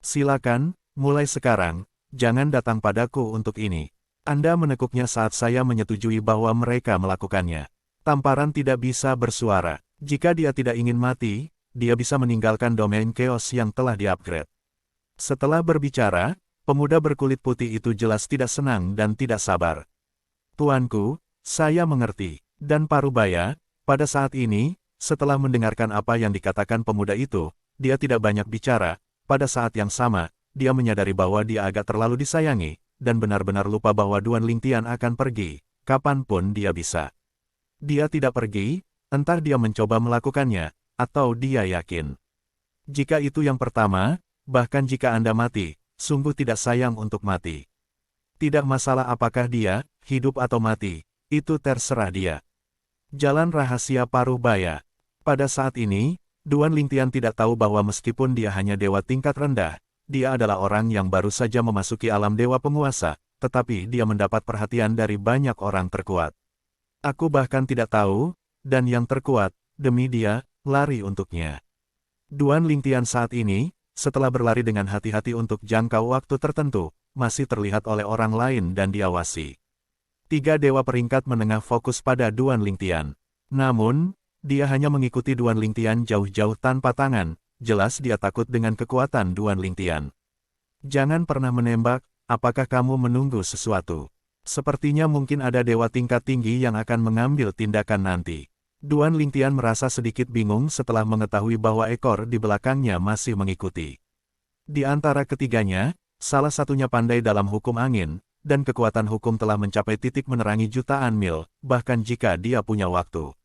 Silakan, mulai sekarang, jangan datang padaku untuk ini. Anda menekuknya saat saya menyetujui bahwa mereka melakukannya. Tamparan tidak bisa bersuara. Jika dia tidak ingin mati, dia bisa meninggalkan domain chaos yang telah di-upgrade. Setelah berbicara, pemuda berkulit putih itu jelas tidak senang dan tidak sabar. Tuanku, saya mengerti. Dan Parubaya, pada saat ini, setelah mendengarkan apa yang dikatakan pemuda itu, dia tidak banyak bicara. Pada saat yang sama, dia menyadari bahwa dia agak terlalu disayangi, dan benar-benar lupa bahwa Duan Lingtian akan pergi, kapanpun dia bisa. Dia tidak pergi, entah dia mencoba melakukannya, atau dia yakin. Jika itu yang pertama, bahkan jika Anda mati, sungguh tidak sayang untuk mati. Tidak masalah apakah dia, hidup atau mati, itu terserah dia. Jalan rahasia Parubaya. Pada saat ini, Duan Lingtian tidak tahu bahwa meskipun dia hanya dewa tingkat rendah, dia adalah orang yang baru saja memasuki alam dewa penguasa, tetapi dia mendapat perhatian dari banyak orang terkuat. Aku bahkan tidak tahu, dan yang terkuat, demi dia, lari untuknya. Duan Lingtian saat ini, setelah berlari dengan hati-hati untuk jangka waktu tertentu, masih terlihat oleh orang lain dan diawasi. 3 dewa peringkat menengah fokus pada Duan Lingtian. Namun, dia hanya mengikuti Duan Lingtian jauh-jauh tanpa tangan, jelas dia takut dengan kekuatan Duan Lingtian. Jangan pernah menembak, apakah kamu menunggu sesuatu? Sepertinya mungkin ada dewa tingkat tinggi yang akan mengambil tindakan nanti. Duan Lingtian merasa sedikit bingung setelah mengetahui bahwa ekor di belakangnya masih mengikuti. Di antara ketiganya, salah satunya pandai dalam hukum angin, dan kekuatan hukum telah mencapai titik menerangi jutaan mil, bahkan jika dia punya waktu.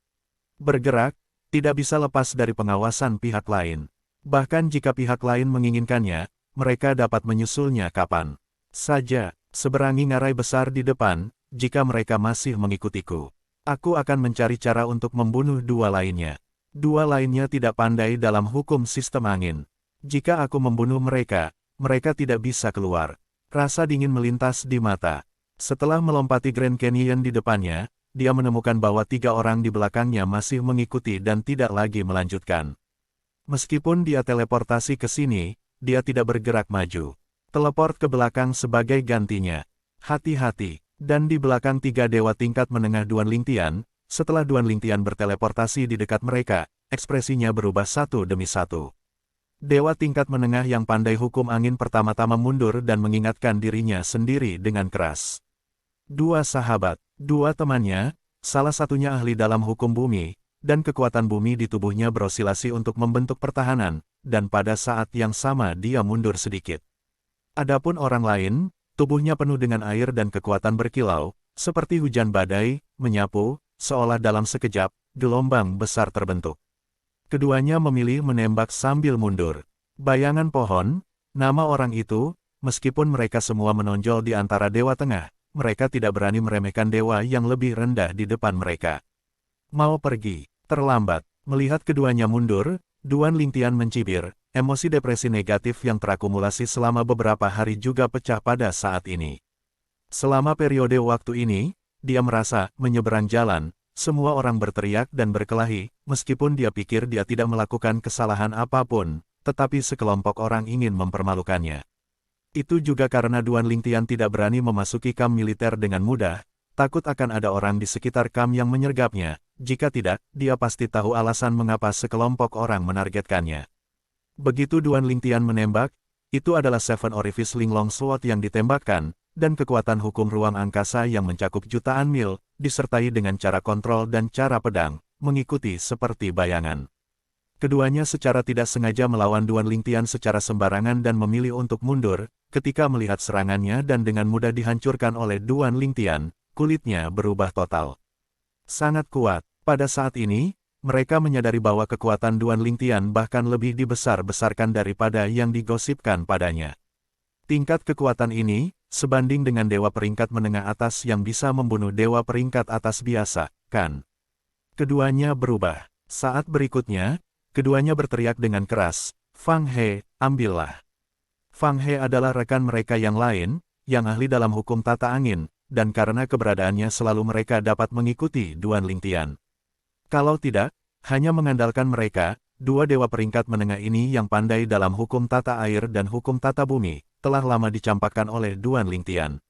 Bergerak, tidak bisa lepas dari pengawasan pihak lain. Bahkan jika pihak lain menginginkannya, mereka dapat menyusulnya kapan saja. Seberangi ngarai besar di depan, jika mereka masih mengikutiku. Aku akan mencari cara untuk membunuh dua lainnya. Dua lainnya tidak pandai dalam hukum sistem angin. Jika aku membunuh mereka, mereka tidak bisa keluar. Rasa dingin melintas di mata. Setelah melompati Grand Canyon di depannya, dia menemukan bahwa 3 orang di belakangnya masih mengikuti dan tidak lagi melanjutkan. Meskipun dia teleportasi ke sini, dia tidak bergerak maju. Teleport ke belakang sebagai gantinya. Hati-hati. Dan di belakang 3 dewa tingkat menengah Duan Lingtian, setelah Duan Lingtian berteleportasi di dekat mereka, ekspresinya berubah satu demi satu. Dewa tingkat menengah yang pandai hukum angin pertama-tama mundur dan mengingatkan dirinya sendiri dengan keras. 2 sahabat, 2 temannya, salah satunya ahli dalam hukum bumi, dan kekuatan bumi di tubuhnya berosilasi untuk membentuk pertahanan, dan pada saat yang sama dia mundur sedikit. Adapun orang lain, tubuhnya penuh dengan air dan kekuatan berkilau, seperti hujan badai, menyapu, seolah dalam sekejap, gelombang besar terbentuk. Keduanya memilih menembak sambil mundur. Bayangan pohon, nama orang itu, meskipun mereka semua menonjol di antara dewa tengah, mereka tidak berani meremehkan dewa yang lebih rendah di depan mereka. Mau pergi, terlambat, melihat keduanya mundur, Duan Lingtian mencibir, emosi depresi negatif yang terakumulasi selama beberapa hari juga pecah pada saat ini. Selama periode waktu ini, dia merasa menyeberang jalan, semua orang berteriak dan berkelahi, meskipun dia pikir dia tidak melakukan kesalahan apapun, tetapi sekelompok orang ingin mempermalukannya. Itu juga karena Duan Lingtian tidak berani memasuki kamp militer dengan mudah, takut akan ada orang di sekitar kamp yang menyergapnya, jika tidak, dia pasti tahu alasan mengapa sekelompok orang menargetkannya. Begitu Duan Lingtian menembak, itu adalah Seven Orifice Linglong Sword yang ditembakkan, dan kekuatan hukum ruang angkasa yang mencakup jutaan mil, disertai dengan cara kontrol dan cara pedang, mengikuti seperti bayangan. Keduanya secara tidak sengaja melawan Duan Lingtian secara sembarangan dan memilih untuk mundur, ketika melihat serangannya dan dengan mudah dihancurkan oleh Duan Lingtian, kulitnya berubah total. Sangat kuat. Pada saat ini, mereka menyadari bahwa kekuatan Duan Lingtian bahkan lebih dibesar-besarkan daripada yang digosipkan padanya. Tingkat kekuatan ini, sebanding dengan dewa peringkat menengah atas yang bisa membunuh dewa peringkat atas biasa, kan? Keduanya berubah. Saat berikutnya, keduanya berteriak dengan keras, "Fang He, ambillah." Fang He adalah rekan mereka yang lain, yang ahli dalam hukum tata angin, dan karena keberadaannya selalu mereka dapat mengikuti Duan Lingtian. Kalau tidak, hanya mengandalkan mereka, dua dewa peringkat menengah ini yang pandai dalam hukum tata air dan hukum tata bumi, telah lama dicampakkan oleh Duan Lingtian.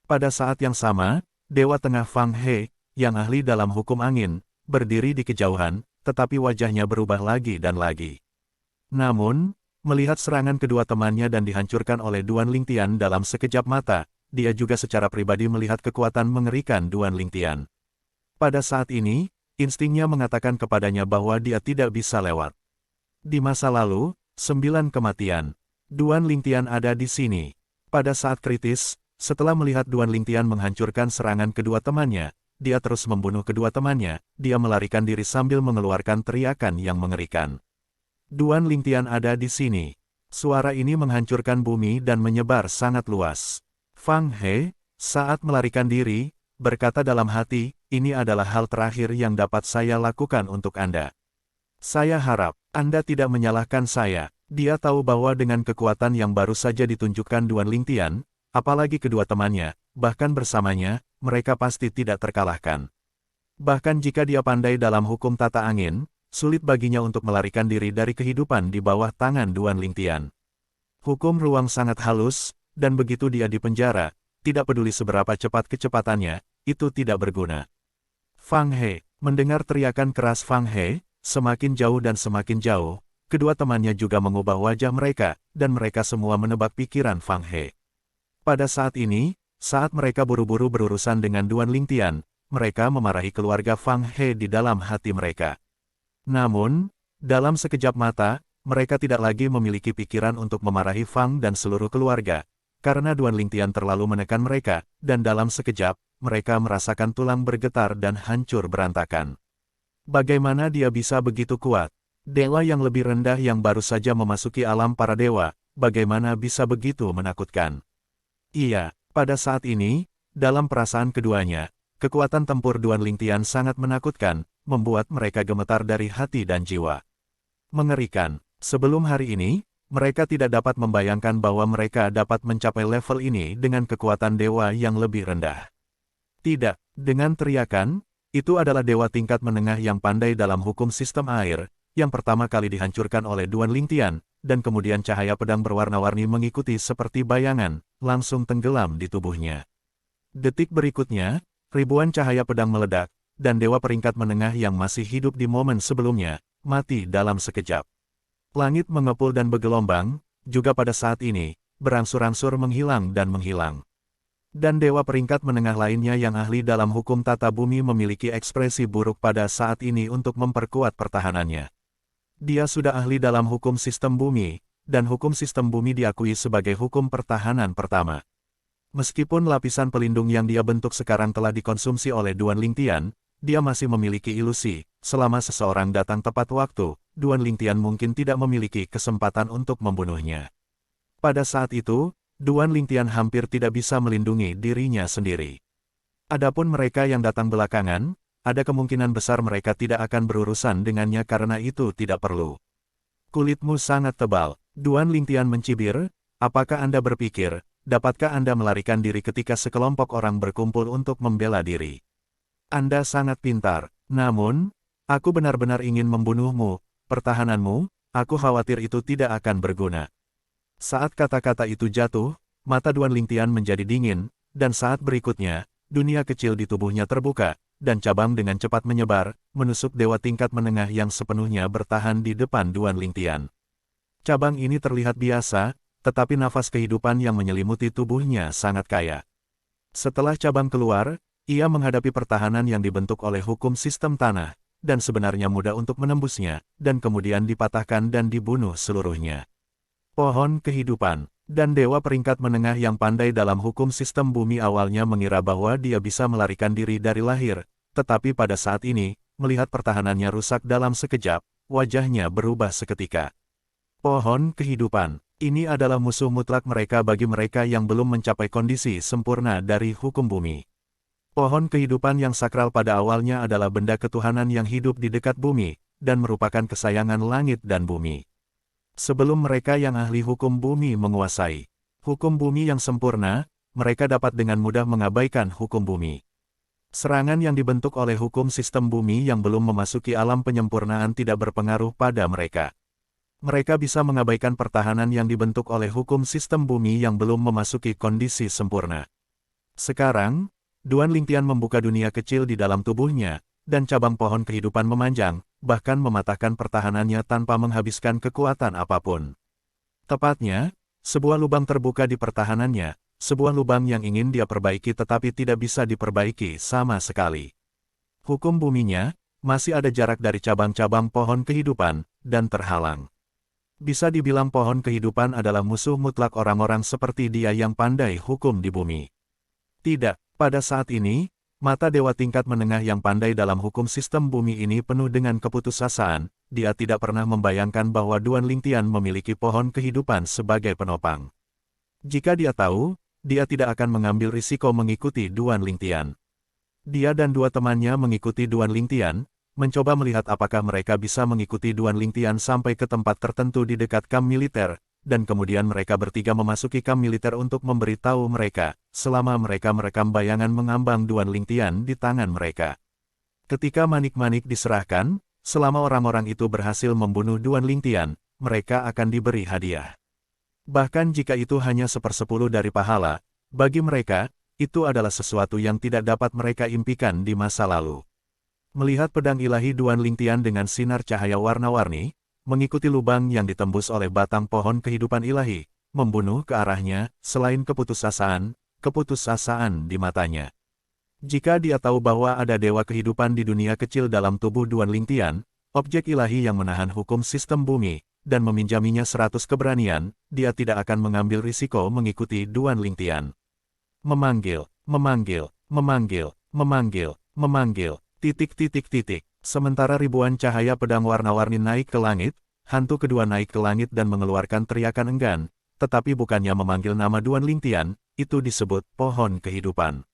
Pada saat yang sama, Dewa Tengah Fang He, yang ahli dalam hukum angin, berdiri di kejauhan, tetapi wajahnya berubah lagi dan lagi. Namun, melihat serangan kedua temannya dan dihancurkan oleh Duan Lingtian dalam sekejap mata, dia juga secara pribadi melihat kekuatan mengerikan Duan Lingtian. Pada saat ini, instingnya mengatakan kepadanya bahwa dia tidak bisa lewat. Di masa lalu, 9 kematian. Duan Lingtian ada di sini. Pada saat kritis, setelah melihat Duan Lingtian menghancurkan serangan kedua temannya, dia terus membunuh kedua temannya, dia melarikan diri sambil mengeluarkan teriakan yang mengerikan. Duan Lingtian ada di sini. Suara ini menghancurkan bumi dan menyebar sangat luas. Fang He, saat melarikan diri, berkata dalam hati, ini adalah hal terakhir yang dapat saya lakukan untuk Anda. Saya harap, Anda tidak menyalahkan saya. Dia tahu bahwa dengan kekuatan yang baru saja ditunjukkan Duan Lingtian, apalagi kedua temannya, bahkan bersamanya, mereka pasti tidak terkalahkan. Bahkan jika dia pandai dalam hukum tata angin, sulit baginya untuk melarikan diri dari kehidupan di bawah tangan Duan Lingtian. Hukum ruang sangat halus, dan begitu dia di penjara, tidak peduli seberapa cepat kecepatannya, itu tidak berguna. Fang He, mendengar teriakan keras Fang He, semakin jauh dan semakin jauh, kedua temannya juga mengubah wajah mereka, dan mereka semua menebak pikiran Fang He. Pada saat ini, saat mereka buru-buru berurusan dengan Duan Lingtian, mereka memarahi keluarga Fang He di dalam hati mereka. Namun, dalam sekejap mata, mereka tidak lagi memiliki pikiran untuk memarahi Fang dan seluruh keluarga, karena Duan Lingtian terlalu menekan mereka, dan dalam sekejap, mereka merasakan tulang bergetar dan hancur berantakan. Bagaimana dia bisa begitu kuat? Dewa yang lebih rendah yang baru saja memasuki alam para dewa, bagaimana bisa begitu menakutkan? Iya, pada saat ini, dalam perasaan keduanya, kekuatan tempur Duan Lingtian sangat menakutkan, membuat mereka gemetar dari hati dan jiwa. Mengerikan, sebelum hari ini, mereka tidak dapat membayangkan bahwa mereka dapat mencapai level ini dengan kekuatan dewa yang lebih rendah. Tidak, dengan teriakan, itu adalah dewa tingkat menengah yang pandai dalam hukum sistem air, yang pertama kali dihancurkan oleh Duan Lingtian, dan kemudian cahaya pedang berwarna-warni mengikuti seperti bayangan, langsung tenggelam di tubuhnya. Detik berikutnya, ribuan cahaya pedang meledak, dan dewa peringkat menengah yang masih hidup di momen sebelumnya, mati dalam sekejap. Langit mengepul dan bergelombang, juga pada saat ini, berangsur-angsur menghilang dan menghilang. Dan dewa peringkat menengah lainnya yang ahli dalam hukum tata bumi memiliki ekspresi buruk pada saat ini untuk memperkuat pertahanannya. Dia sudah ahli dalam hukum sistem bumi, dan hukum sistem bumi diakui sebagai hukum pertahanan pertama. Meskipun lapisan pelindung yang dia bentuk sekarang telah dikonsumsi oleh Duan Lingtian, dia masih memiliki ilusi, selama seseorang datang tepat waktu, Duan Lingtian mungkin tidak memiliki kesempatan untuk membunuhnya. Pada saat itu, Duan Lingtian hampir tidak bisa melindungi dirinya sendiri. Adapun mereka yang datang belakangan, ada kemungkinan besar mereka tidak akan berurusan dengannya karena itu tidak perlu. Kulitmu sangat tebal, Duan Lingtian mencibir, apakah Anda berpikir, dapatkah Anda melarikan diri ketika sekelompok orang berkumpul untuk membela diri? Anda sangat pintar, namun, aku benar-benar ingin membunuhmu, pertahananmu, aku khawatir itu tidak akan berguna. Saat kata-kata itu jatuh, mata Duan Lingtian menjadi dingin, dan saat berikutnya, dunia kecil di tubuhnya terbuka, dan cabang dengan cepat menyebar, menusuk dewa tingkat menengah yang sepenuhnya bertahan di depan Duan Lingtian. Cabang ini terlihat biasa, tetapi nafas kehidupan yang menyelimuti tubuhnya sangat kaya. Setelah cabang keluar, ia menghadapi pertahanan yang dibentuk oleh hukum sistem tanah, dan sebenarnya mudah untuk menembusnya, dan kemudian dipatahkan dan dibunuh seluruhnya. Pohon kehidupan, dan dewa peringkat menengah yang pandai dalam hukum sistem bumi awalnya mengira bahwa dia bisa melarikan diri dari lahir, tetapi pada saat ini, melihat pertahanannya rusak dalam sekejap, wajahnya berubah seketika. Pohon kehidupan, ini adalah musuh mutlak mereka bagi mereka yang belum mencapai kondisi sempurna dari hukum bumi. Pohon kehidupan yang sakral pada awalnya adalah benda ketuhanan yang hidup di dekat bumi, dan merupakan kesayangan langit dan bumi. Sebelum mereka yang ahli hukum bumi menguasai hukum bumi yang sempurna, mereka dapat dengan mudah mengabaikan hukum bumi. Serangan yang dibentuk oleh hukum sistem bumi yang belum memasuki alam penyempurnaan tidak berpengaruh pada mereka. Mereka bisa mengabaikan pertahanan yang dibentuk oleh hukum sistem bumi yang belum memasuki kondisi sempurna. Sekarang, Duan Lingtian membuka dunia kecil di dalam tubuhnya, dan cabang pohon kehidupan memanjang, bahkan mematahkan pertahanannya tanpa menghabiskan kekuatan apapun. Tepatnya, sebuah lubang terbuka di pertahanannya, sebuah lubang yang ingin dia perbaiki tetapi tidak bisa diperbaiki sama sekali. Hukum buminya, masih ada jarak dari cabang-cabang pohon kehidupan, dan terhalang. Bisa dibilang pohon kehidupan adalah musuh mutlak orang-orang seperti dia yang pandai hukum di bumi. Tidak. Pada saat ini, mata dewa tingkat menengah yang pandai dalam hukum sistem bumi ini penuh dengan keputusasaan, dia tidak pernah membayangkan bahwa Duan Lingtian memiliki pohon kehidupan sebagai penopang. Jika dia tahu, dia tidak akan mengambil risiko mengikuti Duan Lingtian. Dia dan dua temannya mengikuti Duan Lingtian, mencoba melihat apakah mereka bisa mengikuti Duan Lingtian sampai ke tempat tertentu di dekat kamp militer, dan kemudian mereka bertiga memasuki kamp militer untuk memberitahu mereka, selama mereka merekam bayangan mengambang Duan Lingtian di tangan mereka. Ketika manik-manik diserahkan, selama orang-orang itu berhasil membunuh Duan Lingtian, mereka akan diberi hadiah. Bahkan jika itu hanya 1/10 dari pahala, bagi mereka, itu adalah sesuatu yang tidak dapat mereka impikan di masa lalu. Melihat pedang ilahi Duan Lingtian dengan sinar cahaya warna-warni, mengikuti lubang yang ditembus oleh batang pohon kehidupan ilahi, membunuh ke arahnya, selain keputusasaan di matanya. Jika dia tahu bahwa ada dewa kehidupan di dunia kecil dalam tubuh Duan Lingtian, objek ilahi yang menahan hukum sistem bumi, dan meminjaminya 100 keberanian, dia tidak akan mengambil risiko mengikuti Duan Lingtian. Memanggil, memanggil, memanggil, memanggil, memanggil, titik. Sementara ribuan cahaya pedang warna-warni naik ke langit, hantu kedua naik ke langit dan mengeluarkan teriakan enggan, tetapi bukannya memanggil nama Duan Lingtian, itu disebut pohon kehidupan.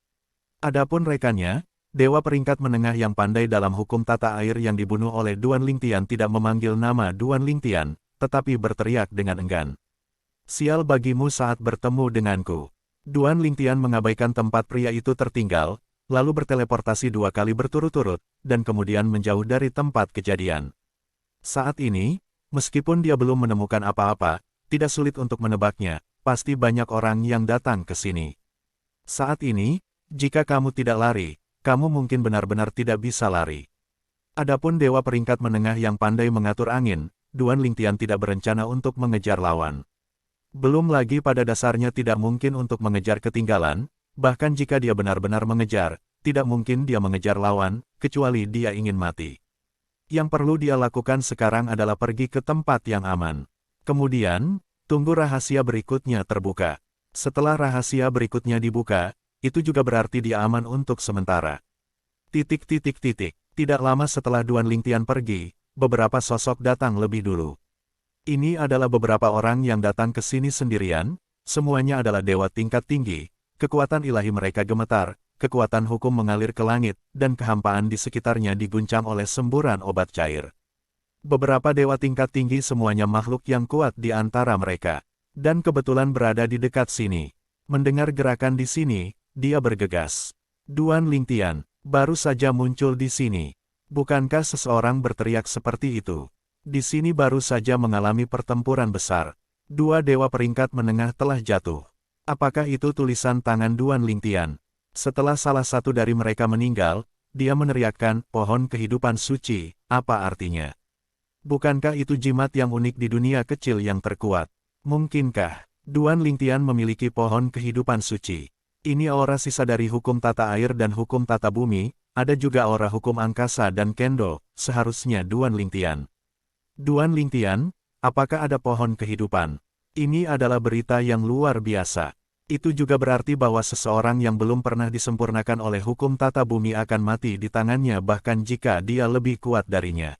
Adapun rekannya, dewa peringkat menengah yang pandai dalam hukum tata air yang dibunuh oleh Duan Lingtian tidak memanggil nama Duan Lingtian, tetapi berteriak dengan enggan. Sial bagimu saat bertemu denganku. Duan Lingtian mengabaikan tempat pria itu tertinggal, lalu berteleportasi 2 kali berturut-turut, dan kemudian menjauh dari tempat kejadian. Saat ini, meskipun dia belum menemukan apa-apa, tidak sulit untuk menebaknya, pasti banyak orang yang datang ke sini. Saat ini, jika kamu tidak lari, kamu mungkin benar-benar tidak bisa lari. Adapun dewa peringkat menengah yang pandai mengatur angin, Duan Lingtian tidak berencana untuk mengejar lawan. Belum lagi pada dasarnya tidak mungkin untuk mengejar ketinggalan, bahkan jika dia benar-benar mengejar, tidak mungkin dia mengejar lawan, kecuali dia ingin mati. Yang perlu dia lakukan sekarang adalah pergi ke tempat yang aman. Kemudian, tunggu rahasia berikutnya terbuka. Setelah rahasia berikutnya dibuka, itu juga berarti dia aman untuk sementara. Tidak lama setelah Duan Lingtian pergi, beberapa sosok datang lebih dulu. Ini adalah beberapa orang yang datang ke sini sendirian, semuanya adalah dewa tingkat tinggi, kekuatan ilahi mereka gemetar, kekuatan hukum mengalir ke langit, dan kehampaan di sekitarnya diguncang oleh semburan obat cair. Beberapa dewa tingkat tinggi semuanya makhluk yang kuat di antara mereka, dan kebetulan berada di dekat sini. Mendengar gerakan di sini, dia bergegas. Duan Lingtian, baru saja muncul di sini. Bukankah seseorang berteriak seperti itu? Di sini baru saja mengalami pertempuran besar. 2 dewa peringkat menengah telah jatuh. Apakah itu tulisan tangan Duan Lingtian? Setelah salah satu dari mereka meninggal, dia meneriakkan, pohon kehidupan suci, apa artinya? Bukankah itu jimat yang unik di dunia kecil yang terkuat? Mungkinkah Duan Lingtian memiliki pohon kehidupan suci? Ini aura sisa dari hukum tata air dan hukum tata bumi, ada juga aura hukum angkasa dan kendo, seharusnya Duan Lingtian. Duan Lingtian, apakah ada pohon kehidupan? Ini adalah berita yang luar biasa. Itu juga berarti bahwa seseorang yang belum pernah disempurnakan oleh hukum tata bumi akan mati di tangannya bahkan jika dia lebih kuat darinya.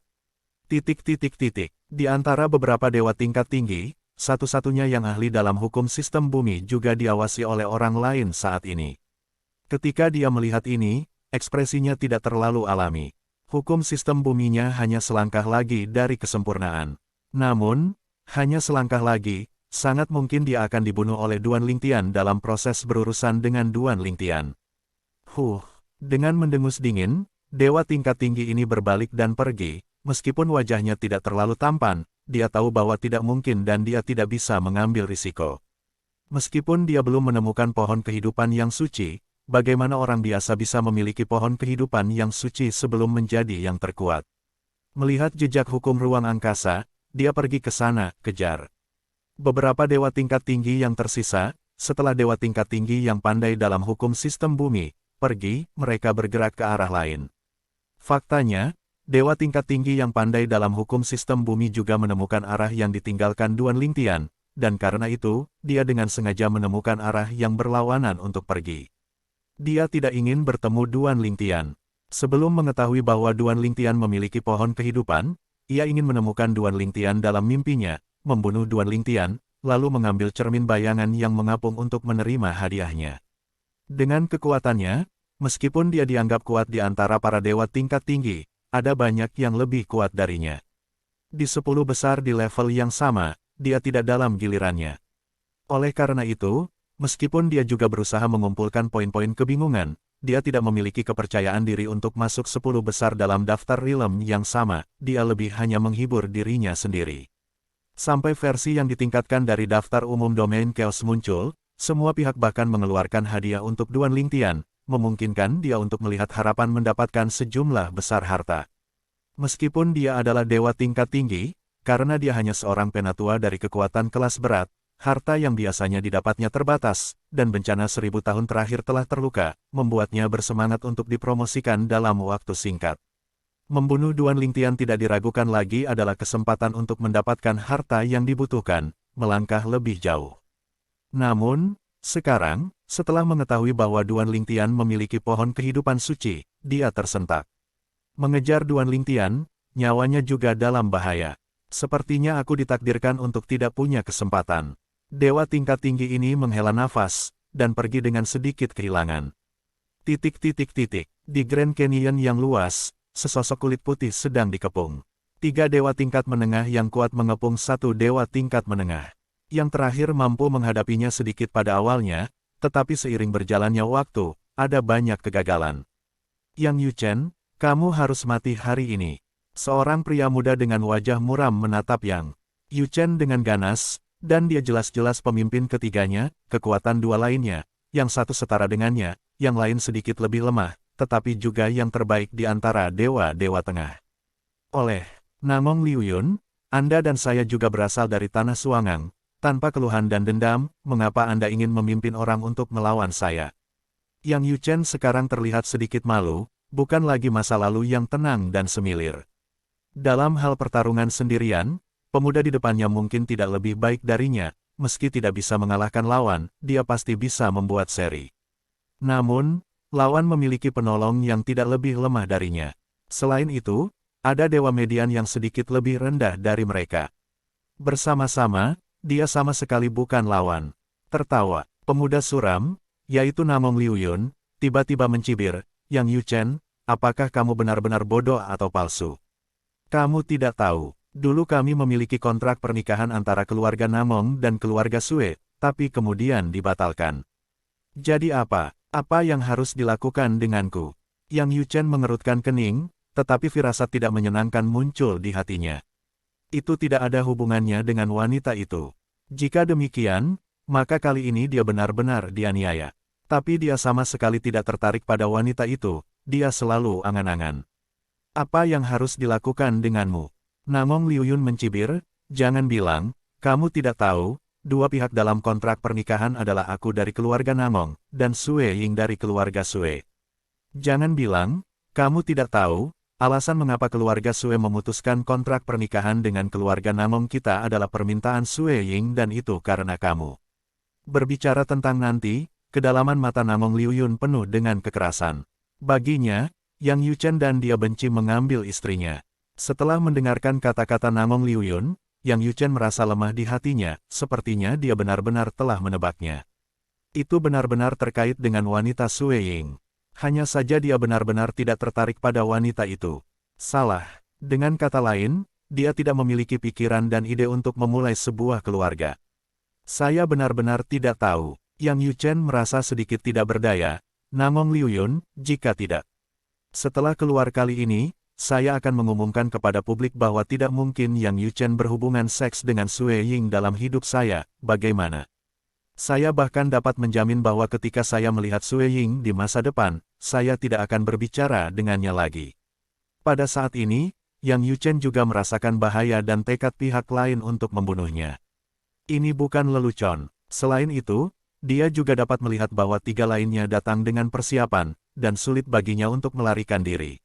Di antara beberapa dewa tingkat tinggi, satu-satunya yang ahli dalam hukum sistem bumi juga diawasi oleh orang lain saat ini. Ketika dia melihat ini, ekspresinya tidak terlalu alami. Hukum sistem buminya hanya selangkah lagi dari kesempurnaan. Namun, hanya selangkah lagi, sangat mungkin dia akan dibunuh oleh Duan Lingtian dalam proses berurusan dengan Duan Lingtian. Dengan mendengus dingin, dewa tingkat tinggi ini berbalik dan pergi, meskipun wajahnya tidak terlalu tampan, dia tahu bahwa tidak mungkin dan dia tidak bisa mengambil risiko. Meskipun dia belum menemukan pohon kehidupan yang suci, bagaimana orang biasa bisa memiliki pohon kehidupan yang suci sebelum menjadi yang terkuat? Melihat jejak hukum ruang angkasa, dia pergi ke sana, kejar. Beberapa dewa tingkat tinggi yang tersisa, setelah dewa tingkat tinggi yang pandai dalam hukum sistem bumi, pergi, mereka bergerak ke arah lain. Faktanya, dewa tingkat tinggi yang pandai dalam hukum sistem bumi juga menemukan arah yang ditinggalkan Duan Lingtian, dan karena itu, dia dengan sengaja menemukan arah yang berlawanan untuk pergi. Dia tidak ingin bertemu Duan Lingtian. Sebelum mengetahui bahwa Duan Lingtian memiliki pohon kehidupan, ia ingin menemukan Duan Lingtian dalam mimpinya, membunuh Duan Lingtian, lalu mengambil cermin bayangan yang mengapung untuk menerima hadiahnya. Dengan kekuatannya, meskipun dia dianggap kuat di antara para dewa tingkat tinggi, ada banyak yang lebih kuat darinya. Di 10 besar di level yang sama, dia tidak dalam gilirannya. Oleh karena itu, meskipun dia juga berusaha mengumpulkan poin-poin kebingungan, dia tidak memiliki kepercayaan diri untuk masuk 10 besar dalam daftar realm yang sama, dia lebih hanya menghibur dirinya sendiri. Sampai versi yang ditingkatkan dari daftar umum domain chaos muncul, semua pihak bahkan mengeluarkan hadiah untuk Duan Lingtian, memungkinkan dia untuk melihat harapan mendapatkan sejumlah besar harta. Meskipun dia adalah dewa tingkat tinggi, karena dia hanya seorang penatua dari kekuatan kelas berat, harta yang biasanya didapatnya terbatas, dan bencana 1000 tahun terakhir telah terluka, membuatnya bersemangat untuk dipromosikan dalam waktu singkat. Membunuh Duan Lingtian tidak diragukan lagi adalah kesempatan untuk mendapatkan harta yang dibutuhkan, melangkah lebih jauh. Namun, sekarang, setelah mengetahui bahwa Duan Lingtian memiliki pohon kehidupan suci, dia tersentak. Mengejar Duan Lingtian, nyawanya juga dalam bahaya. Sepertinya aku ditakdirkan untuk tidak punya kesempatan. Dewa tingkat tinggi ini menghela nafas, dan pergi dengan sedikit kehilangan. Di Grand Canyon yang luas, sesosok kulit putih sedang dikepung. 3 dewa tingkat menengah yang kuat mengepung 1 dewa tingkat menengah. Yang terakhir mampu menghadapinya sedikit pada awalnya, tetapi seiring berjalannya waktu, ada banyak kegagalan. Yang Yu Chen, kamu harus mati hari ini. Seorang pria muda dengan wajah muram menatap Yang Yu Chen dengan ganas, dan dia jelas-jelas pemimpin ketiganya, kekuatan 2 lainnya, yang satu setara dengannya, yang lain sedikit lebih lemah, tetapi juga yang terbaik di antara dewa-dewa tengah. Oleh Namong Liu Yun, Anda dan saya juga berasal dari Tanah Suangang. Tanpa keluhan dan dendam, mengapa Anda ingin memimpin orang untuk melawan saya? Yang Yu Chen sekarang terlihat sedikit malu, bukan lagi masa lalu yang tenang dan semilir. Dalam hal pertarungan sendirian, pemuda di depannya mungkin tidak lebih baik darinya, meski tidak bisa mengalahkan lawan, dia pasti bisa membuat seri. Namun, lawan memiliki penolong yang tidak lebih lemah darinya. Selain itu, ada Dewa Median yang sedikit lebih rendah dari mereka. Bersama-sama, dia sama sekali bukan lawan. Tertawa, pemuda suram, yaitu Namong Liu Yun, tiba-tiba mencibir, Yang Yu Chen, apakah kamu benar-benar bodoh atau palsu? Kamu tidak tahu, dulu kami memiliki kontrak pernikahan antara keluarga Namong dan keluarga Sue, tapi kemudian dibatalkan. Jadi apa yang harus dilakukan denganku? Yang Yu Chen mengerutkan kening, tetapi firasat tidak menyenangkan muncul di hatinya. Itu tidak ada hubungannya dengan wanita itu. Jika demikian, maka kali ini dia benar-benar dianiaya. Tapi dia sama sekali tidak tertarik pada wanita itu, dia selalu angan-angan. Apa yang harus dilakukan denganmu? Namong Liu Yun mencibir, jangan bilang, kamu tidak tahu, 2 pihak dalam kontrak pernikahan adalah aku dari keluarga Namong, dan Sue Ying dari keluarga Sue. Jangan bilang, kamu tidak tahu, alasan mengapa keluarga Sue memutuskan kontrak pernikahan dengan keluarga Namong kita adalah permintaan Sue Ying dan itu karena kamu. Berbicara tentang nanti, kedalaman mata Namong Liu Yun penuh dengan kekerasan. Baginya, Yang Yu Chen dan dia benci mengambil istrinya. Setelah mendengarkan kata-kata Namong Liu Yun, Yang Yu Chen merasa lemah di hatinya, sepertinya dia benar-benar telah menebaknya. Itu benar-benar terkait dengan wanita Sue Ying. Hanya saja dia benar-benar tidak tertarik pada wanita itu. Salah. Dengan kata lain, dia tidak memiliki pikiran dan ide untuk memulai sebuah keluarga. Saya benar-benar tidak tahu. Yang Yu Chen merasa sedikit tidak berdaya. Namong Liu Yun, jika tidak. Setelah keluar kali ini, saya akan mengumumkan kepada publik bahwa tidak mungkin Yang Yu Chen berhubungan seks dengan Sue Ying dalam hidup saya, bagaimana? Saya bahkan dapat menjamin bahwa ketika saya melihat Sue Ying di masa depan, saya tidak akan berbicara dengannya lagi. Pada saat ini, Yang Yu Chen juga merasakan bahaya dan tekad pihak lain untuk membunuhnya. Ini bukan lelucon. Selain itu, dia juga dapat melihat bahwa 3 lainnya datang dengan persiapan, dan sulit baginya untuk melarikan diri.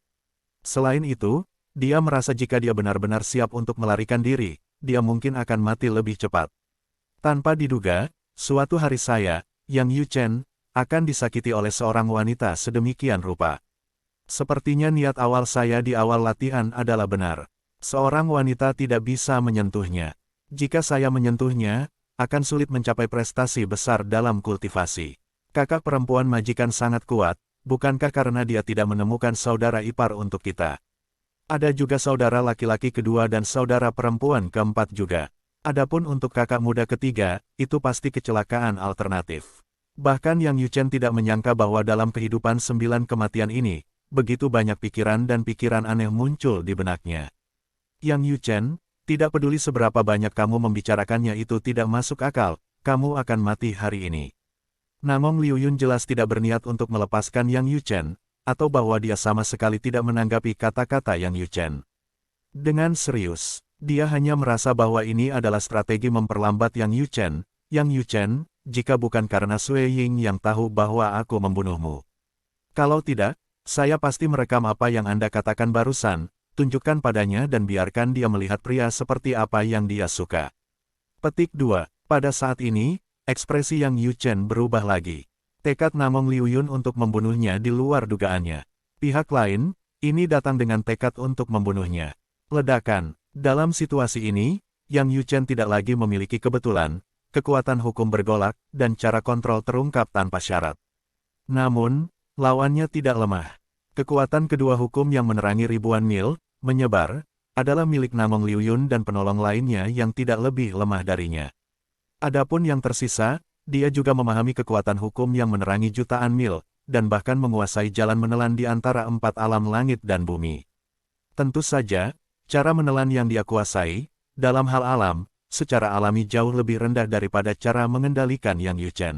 Selain itu, dia merasa jika dia benar-benar siap untuk melarikan diri, dia mungkin akan mati lebih cepat. Tanpa diduga, suatu hari saya, Yang Yu Chen, akan disakiti oleh seorang wanita sedemikian rupa. Sepertinya niat awal saya di awal latihan adalah benar. Seorang wanita tidak bisa menyentuhnya. Jika saya menyentuhnya, akan sulit mencapai prestasi besar dalam kultivasi. Kakak perempuan majikan sangat kuat, bukankah karena dia tidak menemukan saudara ipar untuk kita? Ada juga saudara laki-laki kedua dan saudara perempuan keempat juga. Adapun untuk kakak muda ketiga, itu pasti kecelakaan alternatif. Bahkan Yang Yu Chen tidak menyangka bahwa dalam kehidupan 9 kematian ini, begitu banyak pikiran dan pikiran aneh muncul di benaknya. Yang Yu Chen, tidak peduli seberapa banyak kamu membicarakannya itu tidak masuk akal, kamu akan mati hari ini. Namong Liu Yun jelas tidak berniat untuk melepaskan Yang Yu Chen, atau bahwa dia sama sekali tidak menanggapi kata-kata Yang Yu Chen. Dengan serius, dia hanya merasa bahwa ini adalah strategi memperlambat Yang Yu Chen. Yang Yu Chen, jika bukan karena Sue Ying yang tahu bahwa aku membunuhmu. Kalau tidak, saya pasti merekam apa yang Anda katakan barusan, tunjukkan padanya dan biarkan dia melihat pria seperti apa yang dia suka. Petik 2. Pada saat ini, ekspresi Yang Yu Chen berubah lagi. Tekad Namong Liu Yun untuk membunuhnya di luar dugaannya. Pihak lain, Ini datang dengan tekad untuk membunuhnya. Ledakan. Dalam situasi ini, Yang Yuchen tidak lagi memiliki kebetulan, kekuatan hukum bergolak, dan cara kontrol terungkap tanpa syarat. Namun, lawannya tidak lemah. Kekuatan kedua hukum yang menerangi ribuan mil, menyebar, adalah milik Namong Liu Yun dan penolong lainnya yang tidak lebih lemah darinya. Adapun yang tersisa, dia juga memahami kekuatan hukum yang menerangi jutaan mil, dan bahkan menguasai jalan menelan di antara 4 alam langit dan bumi. Tentu saja, cara menelan yang dia kuasai, dalam hal alam, secara alami jauh lebih rendah daripada cara mengendalikan Yang Yuchen.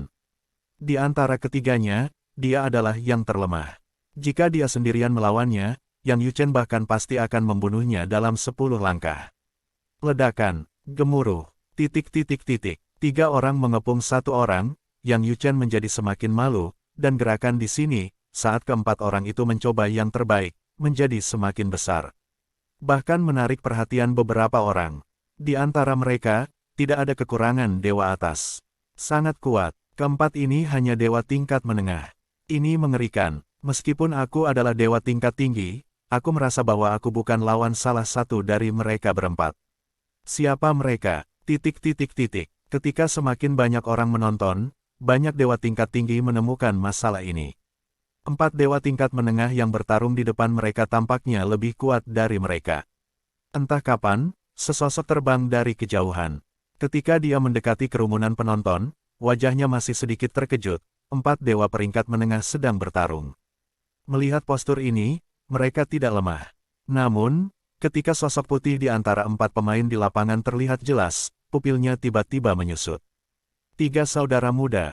Di antara ketiganya, dia adalah yang terlemah. Jika dia sendirian melawannya, Yang Yuchen bahkan pasti akan membunuhnya dalam 10 langkah. Ledakan, gemuruh, titik. 3 orang mengepung 1 orang, Yang Yuchen menjadi semakin malu, dan gerakan di sini, saat keempat orang itu mencoba yang terbaik, menjadi semakin besar. Bahkan menarik perhatian beberapa orang. Di antara mereka, tidak ada kekurangan dewa atas. Sangat kuat, keempat ini hanya dewa tingkat menengah. Ini mengerikan, meskipun aku adalah dewa tingkat tinggi, aku merasa bahwa aku bukan lawan salah satu dari mereka berempat. Siapa mereka? Ketika semakin banyak orang menonton, banyak dewa tingkat tinggi menemukan masalah ini. 4 dewa tingkat menengah yang bertarung di depan mereka tampaknya lebih kuat dari mereka. Entah kapan, sesosok terbang dari kejauhan. Ketika dia mendekati kerumunan penonton, wajahnya masih sedikit terkejut. 4 dewa peringkat menengah sedang bertarung. Melihat postur ini, mereka tidak lemah. Namun, ketika sosok putih di antara 4 pemain di lapangan terlihat jelas, pupilnya tiba-tiba menyusut. 3 saudara muda,